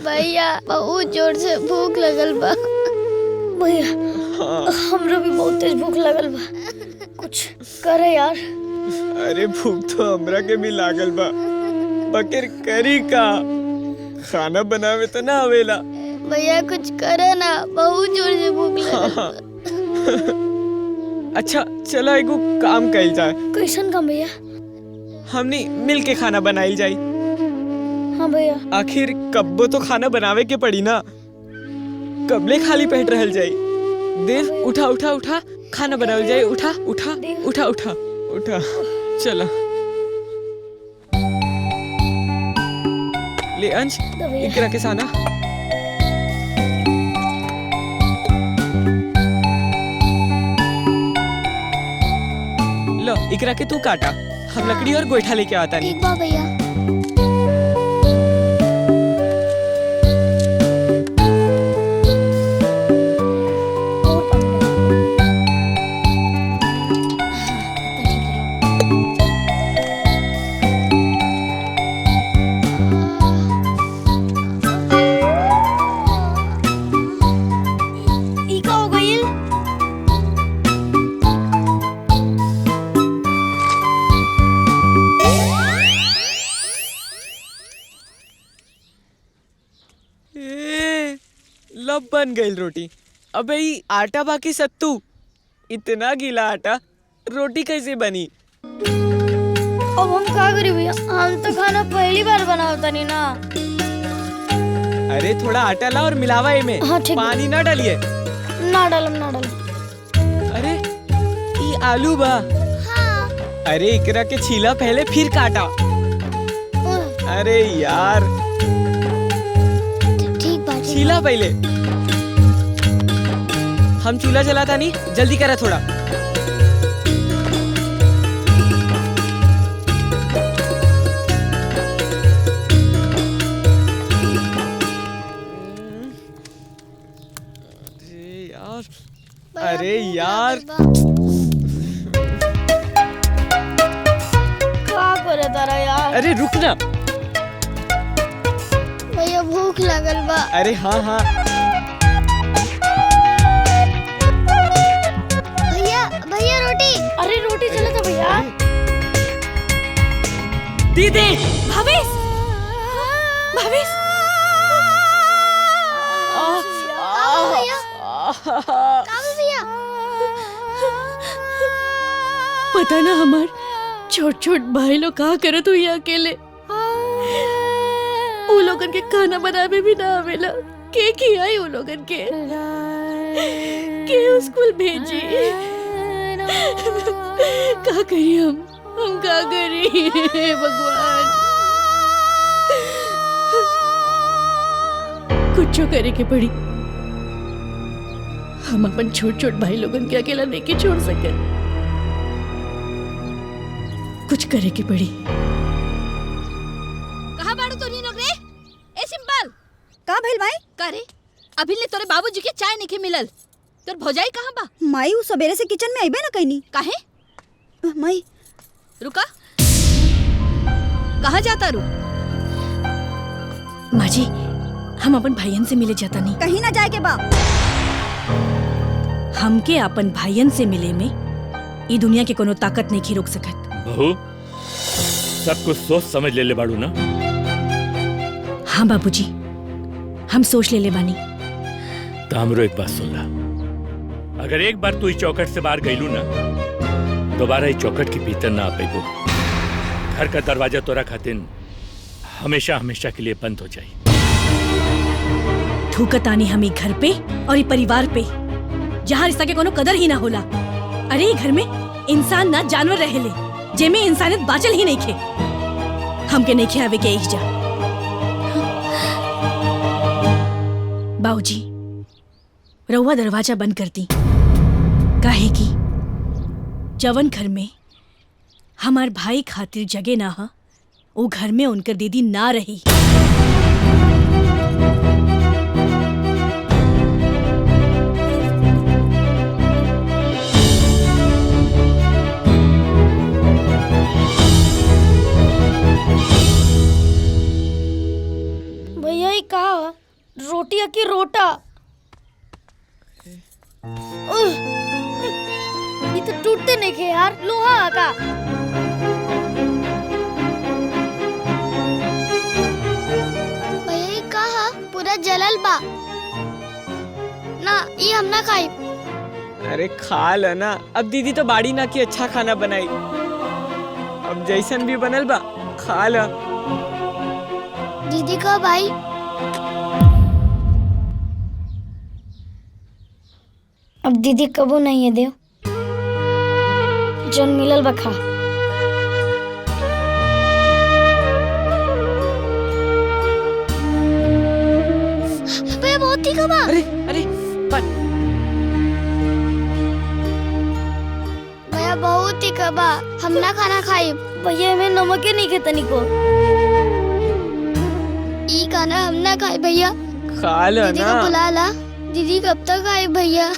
भैया बहुत जोर से भूख लगल बा। भैया हमरो भी बहुत तेज भूख लगल बा, कुछ करे यार। अरे भूख तो हमरा के भी लागल बा, बकर करी का? खाना बनावे तो ना आवेला। भैया कुछ करे ना, बहुत जोर से भूख लगल बा। अच्छा चला एगो काम कइल जाए। कैसन काम भैया? हमनी मिल के खाना बनाइल जाई। हाँ भैया। आखिर कब्बो तो खाना बनावे के पड़ी ना, कबले खाली पेट रहल जाई। देर उठा उठा उठा खाना बनावल जाए। उठा उठा उठा उठा उठा चला। आगे अंश इकरा के साना। लो इकरा के तू काटा, हम लकड़ी और गोईठा लेके आता नहीं। ठीक बा भैया। लब बन गई रोटी। अबे ई आटा बाकी सत्तू, इतना गीला आटा रोटी कैसे बनी? अब हम क्या करी भैया, हम तो खाना पहली बार बनावता नहीं ना। अरे थोड़ा आटा ला और मिलावा इमे। हाँ, ठीक। पानी ना डालिए। ना डालम। अरे ई आलू बा। हाँ। अरे इकरा के छीला पहले फिर काटा। अरे यार ठीक बात। छीला पहले। हम चूल्हा जलाता नहीं, जल्दी करा थोड़ा। अरे यार क्या करे तारा यार? अरे रुक ना। भैया भूख लगल बा। अरे हाँ हाँ भैया रोटी। अरे रोटी चला था भैया। दीदी भावेश भावेश भैया पता ना हमार छोट छोट भाई लोग कहा करे तू ये अकेले। वो लोगन के खाना बनावे भी ना आवेला। के खियाई वो लोगन के स्कूल भेजी। का करी हम का करी भगवान। कुछ करे के पड़ी। हम अपन छोट छोट भाई लोगन के अकेला नहीं के छोड़ सके। कुछ करे के पड़ी। कहाँ बाड़ू तो नी लोग रे? ए सिंपल का भइल भाई? करे अभी ले तोरे बाबूजी के चाय नहीं के मिलल। तोर भौजाई कहाँ बा? माई उ सवेरे से किचन में आइबे ना कहीं। काहे? माई रुका, कहाँ जाता रू? माँ जी हम अपन भाईयन से मिले जाता नहीं। कहीं ना जाए के बा। हमके अपन भाईयन से मिले में ई दुनिया के कोनो ताकत नहीं रोक सकत। बहू सब कुछ सोच समझ ले बाड़ू ना? हाँ बाबूजी हम सोच ले बानी। तो हमरो एक बात सुन ला। अगर एक बार तू इस चौखट से बाहर गईलू ना, दोबारा इस चौखट के भीतर ना आ पेगो। घर का दरवाजा तोरा खातिर हमेशा हमेशा के लिए बंद हो जाए। थूकत आनी हम घर पे और परिवार पे जहाँ रिश्ता के कोनो कदर ही ना होला। अरे घर में इंसान ना जानवर रहेले जेमे इंसानियत बाचल ही नहीं खे। हमके नहीं खे आवे के एक जा। बाबूजी रउआ दरवाजा बंद कर दी। काहे की जवन घर में हमार भाई खातिर जगह ना हा, वो घर में उनकर दीदी ना रही। भैया ये कहा रोटिया की रोटा। ये तो टूटते नहीं खे यार, लोहा का। भैया ये कहा पूरा जलल बा ना, ये हम ना खाई। अरे खा ल ना। अब दीदी तो बाड़ी ना की अच्छा खाना बनाई। अब जैसन भी बनल बा खा ल। दीदी का भाई अब दीदी कबू नहीं है देव। जन मिलल बखा। तीखा बा। अरे अरे भैया बहुत तीखा बा, हम ना खाना खाई। भैया में नमक नहीं के तनिको। ई खाना हम ना खाए भैया। खा लो दीदी ना। को बुला ला। दीदी कब तक आए भैया?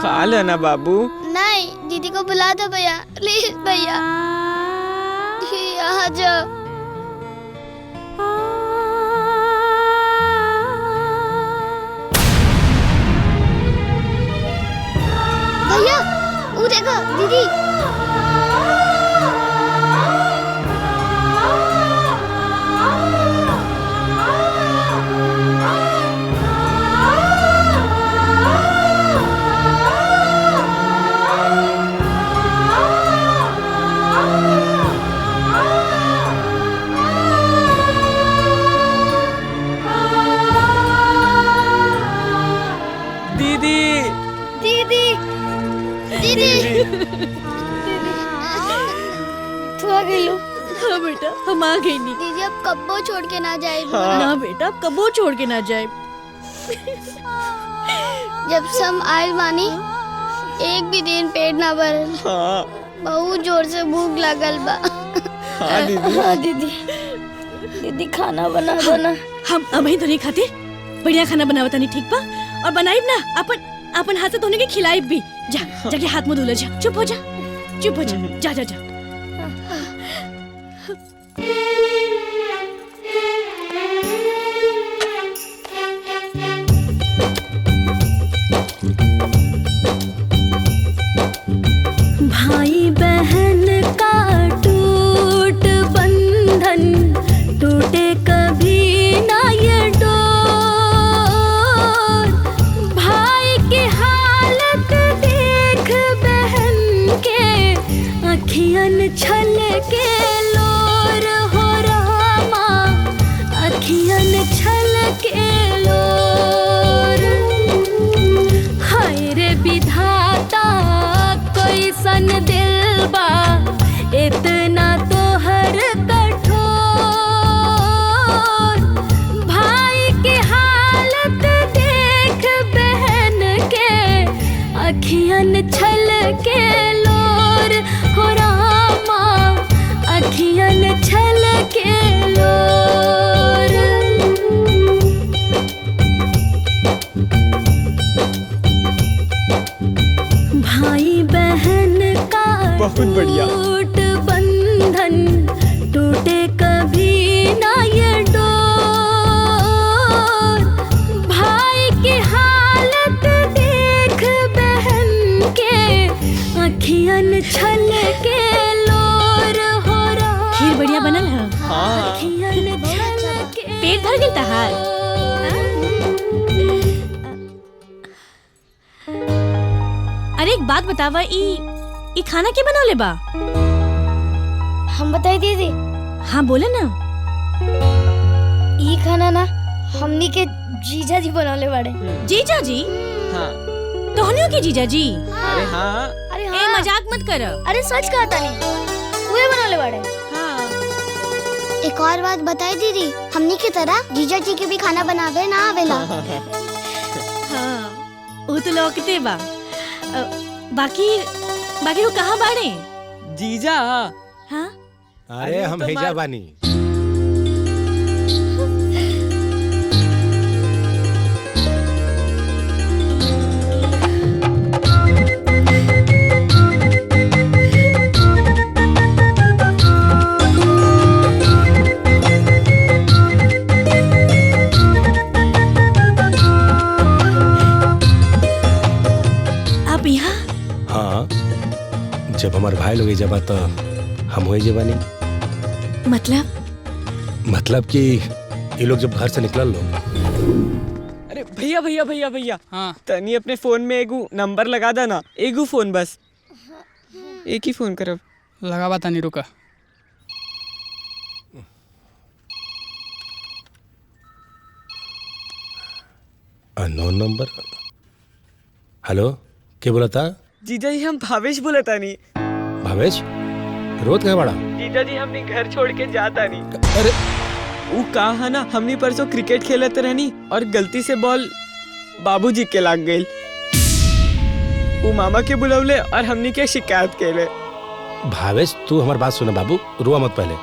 खा लो ना बाबू। नहीं, दीदी को बुला दो भैया, प्लीज भैया। यहाँ जाओ। भैया वो देखो दीदी। तू आ गई लो। हाँ बेटा, हम आ गई नहीं। दीदी अब कब्बो छोड़ के ना जाए। ना बेटा, अब कबो छोड़ के ना जाए। जब से हम आए मानी एक भी दिन पेट ना भरल। बहुत जोर से भूख लगल बा। हाँ दीदी। हाँ दीदी। दीदी खाना बना दो ना। हम अब ही तो नहीं खाते, बढ़िया खाना बनावता नहीं, ठीक बा? और बनाइब ना अपन हाथ से धोने के खिलाइब भी। जा जाके हाथ मुंह धुले जा। चुप हो जा, चुप हो जा, जा जा जा। भाई बहन का टूट बंधन, टूटे कभी ना ये डोर। भाई की हालत देख बहन के, अखियन छल के लोर हो रामा, अखियन छल के लोर। हाय रे विधाता सन दिल बा, इतना तो हर कठोर। भाई की हालत देख बहन के, अखियन छल के लोर हो रामा, अखियन छल के लोर। भाई बहन का बहुत बढ़िया। टूट बंधन, टूटे कभी ना ये डोर। भाई की हालत देख बहन के, अखियन छल के लोर हो रहा। खीर बढ़िया बनल है। अखियन छल के पेट भर गई तहार। अरे एक बात बतावा, ई खाना के बनौले बा? हम बताई दीदी। हाँ बोले ना। ई खाना ना हमनी के जीजा जी बनौले बाड़े। जीजा जी? हाँ। तोहनियों के जीजा जी? अरे हाँ। अरे ए हाँ। मजाक मत कर। अरे सच कहा तानी, वे बनौले बाड़े। हाँ। एक और बात बताई दीदी, हमनी की तरह जीजा जी के भी खाना बनावे ना आवेला। हाँ, वो तो लौकते बा। बाकी वो कहाँ बाड़े? जीजा। हाँ? अरे हम हेजा बानी। आप यहाँ? हाँ, जब हमारे भाई लोग जब तो हम हो जबानी। मतलब कि ये लोग जब घर से निकल लो। अरे भैया भैया भैया भैया, हाँ तनी अपने फोन में एगो नंबर लगा दा ना। एगो फोन बस, एक ही फोन करब। लगावा तनी रुका। Unknown number. हेलो, क्या बोला था? जीजा जी हम भावेश बोला तानी। भावेश रोज क्या बड़ा? जीजा जी हमने घर छोड़ के जाता नहीं। अरे वो कहा ना हमनी परसों क्रिकेट खेलते रहनी और गलती से बॉल बाबूजी के लाग गई। वो मामा के बुलवले और हमनी के शिकायत केले। भावेश तू हमार बात सुना बाबू, रुआ मत पहले।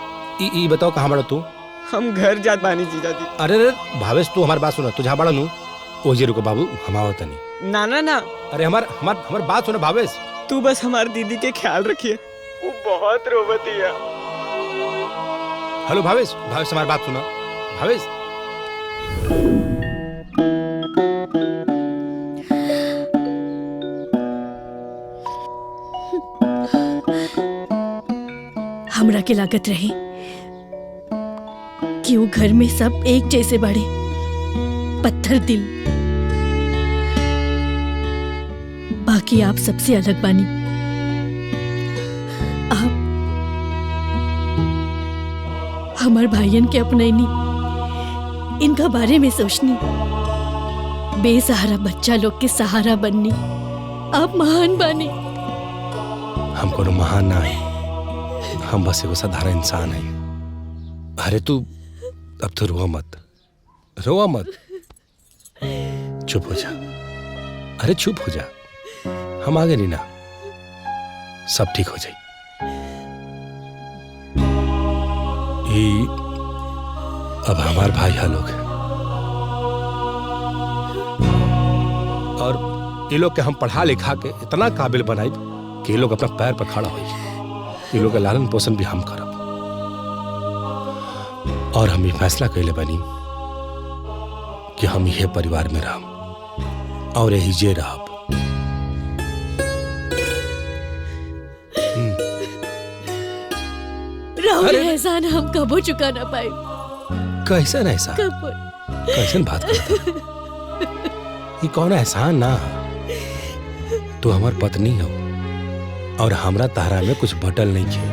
ई बताओ कहाँ बड़ा तू? हम घर जात बानी जीजा जी। अरे भावेश तू हमार बात सुना, तू जहाँ बड़ा नू ओही रुको बाबू, हम आवत नहीं। ना ना ना, अरे हमार बात सुना भावेश। तू बस हमारी दीदी के ख्याल रखिए, वो बहुत रोवती है। हेलो भावेश, भावेश हमारी बात सुना भावेश। हमरा के लागत रहे कि वो घर में सब एक जैसे बड़े, पत्थर दिल। बाकी आप सबसे अलग बानी। आप हमार भाइयन के अपनैनी, इनका बारे में सोचनी, बेसहारा बच्चा लोग के सहारा बननी। आप महान बानी। हम कोनो महान ना है, हम बस एगो साधारण इंसान है। अरे तू अब तो रोआ मत, रोआ मत, चुप हो जा। अरे चुप हो जा, हम आगे नहीं ना, सब ठीक हो जाए। अब हमार भाई है लोग, और ये लोग के हम पढ़ा लिखा के इतना काबिल बनाई कि ये लोग अपना पैर पर खड़ा हो। ये लोग का लालन पोषण भी हम करब, और हम ये फैसला कैले बनी कि हम यह परिवार में रहब और यही जे रहब। राहुल एहसान हम कबो चुका ना पाए। कैसन एहसान? कैसन बात करता? ये कौन एहसान ना? तू हमार पत्नी हो और हमरा तारा में कुछ बटल नहीं है।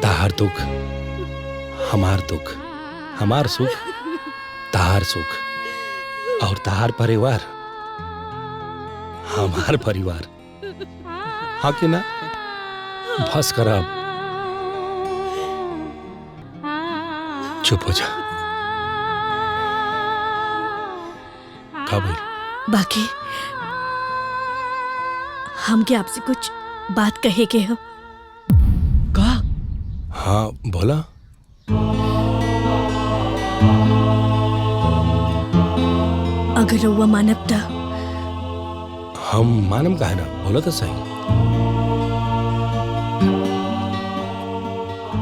ताहार दुख हमार दुख, हमार सुख ताहार सुख, और ताहार परिवार हमार परिवार। हाँ कि ना? बस करब, चुप हो जा। बाकी हमके आपसे कुछ बात कहे के हो। का? हाँ बोला। अगर रउआ मानब त हम मानम काहे ना, बोला तो सही।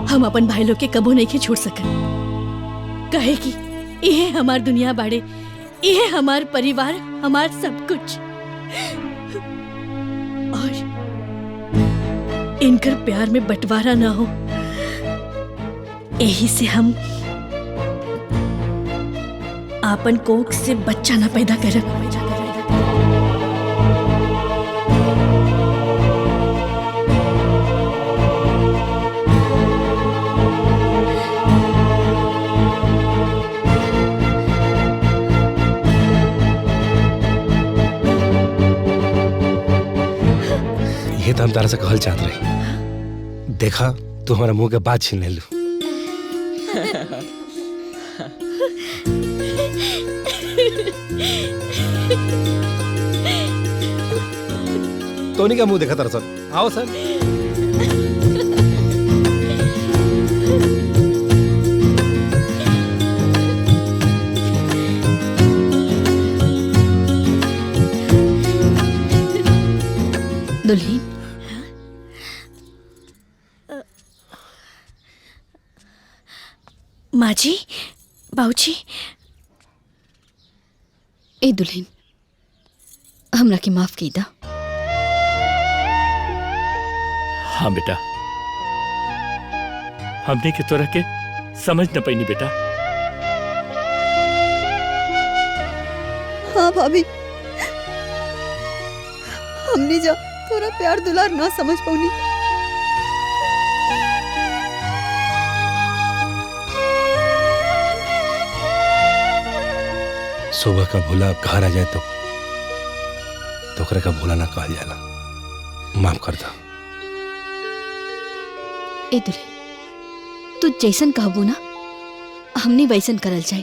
हम अपन भाई लोग के कबो नहीं के छोड़ सकत। कहे कि ये हमार दुनिया बाड़े, ये हमार परिवार, हमार सब कुछ। और इनकर प्यार में बंटवारा ना हो, यही से हम आपन कोख से बच्चा ना पैदा करब। ये तो हम तारा से कहल चाहते रहे। देखा तू हमारा मुंह के बात छीन ले लू। टोनी का मुंह देखा तारा सर। आओ सर। दुल्ही माँ जी, बाबूजी। ए दुल्हन, हमरा के माफ की दा। हाँ बेटा, हमने के तोरा के समझ न पैनी बेटा। हाँ भाभी, हमने जा थोड़ा प्यार दुलार ना समझ पाऊनी। सुबह का भूला घर आ जाए तो ओकरा का भूला ना कहल जाला। माफ कर दो। ए दुल्हन, तू जैसन कहबू ना हमनी वैसन करल जाए।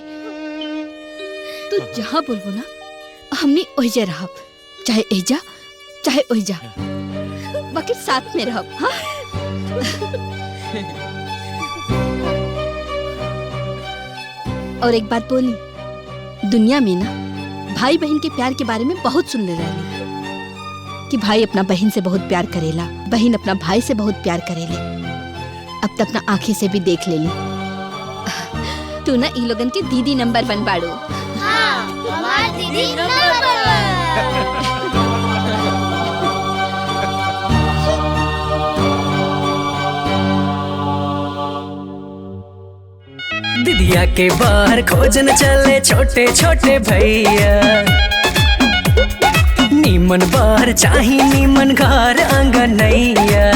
तू जहाँ बोलबू ना हमनी ओहिजे रहब, चाहे एजा चाहे ओहिजा, बाकी साथ में रहब। हाँ और एक बात बोली, दुनिया में ना भाई बहन के प्यार के बारे में बहुत सुनने रही कि भाई अपना बहन से बहुत प्यार करेला, बहन अपना भाई से बहुत प्यार करेले। अब तो अपना आंखें से भी देख लेली। तू ना ई लोगन के दीदी नंबर 1 बाड़ू। हाँ, हमार दीदी नंबर 1। दिदिया के बाहर खोजन चले छोटे छोटे भैया, नीमन बार चाही नीमन घर अंगनैया,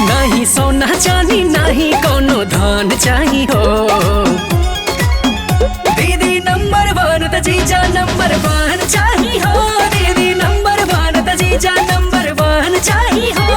नहीं सोना चांदी नहीं कोनो धान चाही हो। दीदी नंबर 1 त जीजा नंबर 1 चाही हो, दीदी नंबर 1 त जीजा नंबर 1 चाही हो।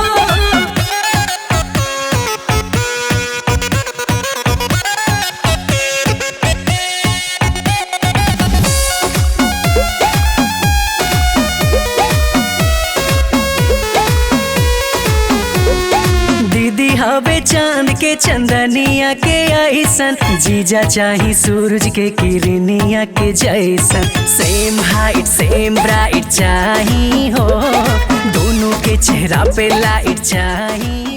हवे चांद के चंदनिया के ऐसन, जीजा चाही सूरज के किरनिया के जैसन, सेम हाइट सेम ब्राइट चाही हो, दोनों के चेहरा पे लाइट चाही।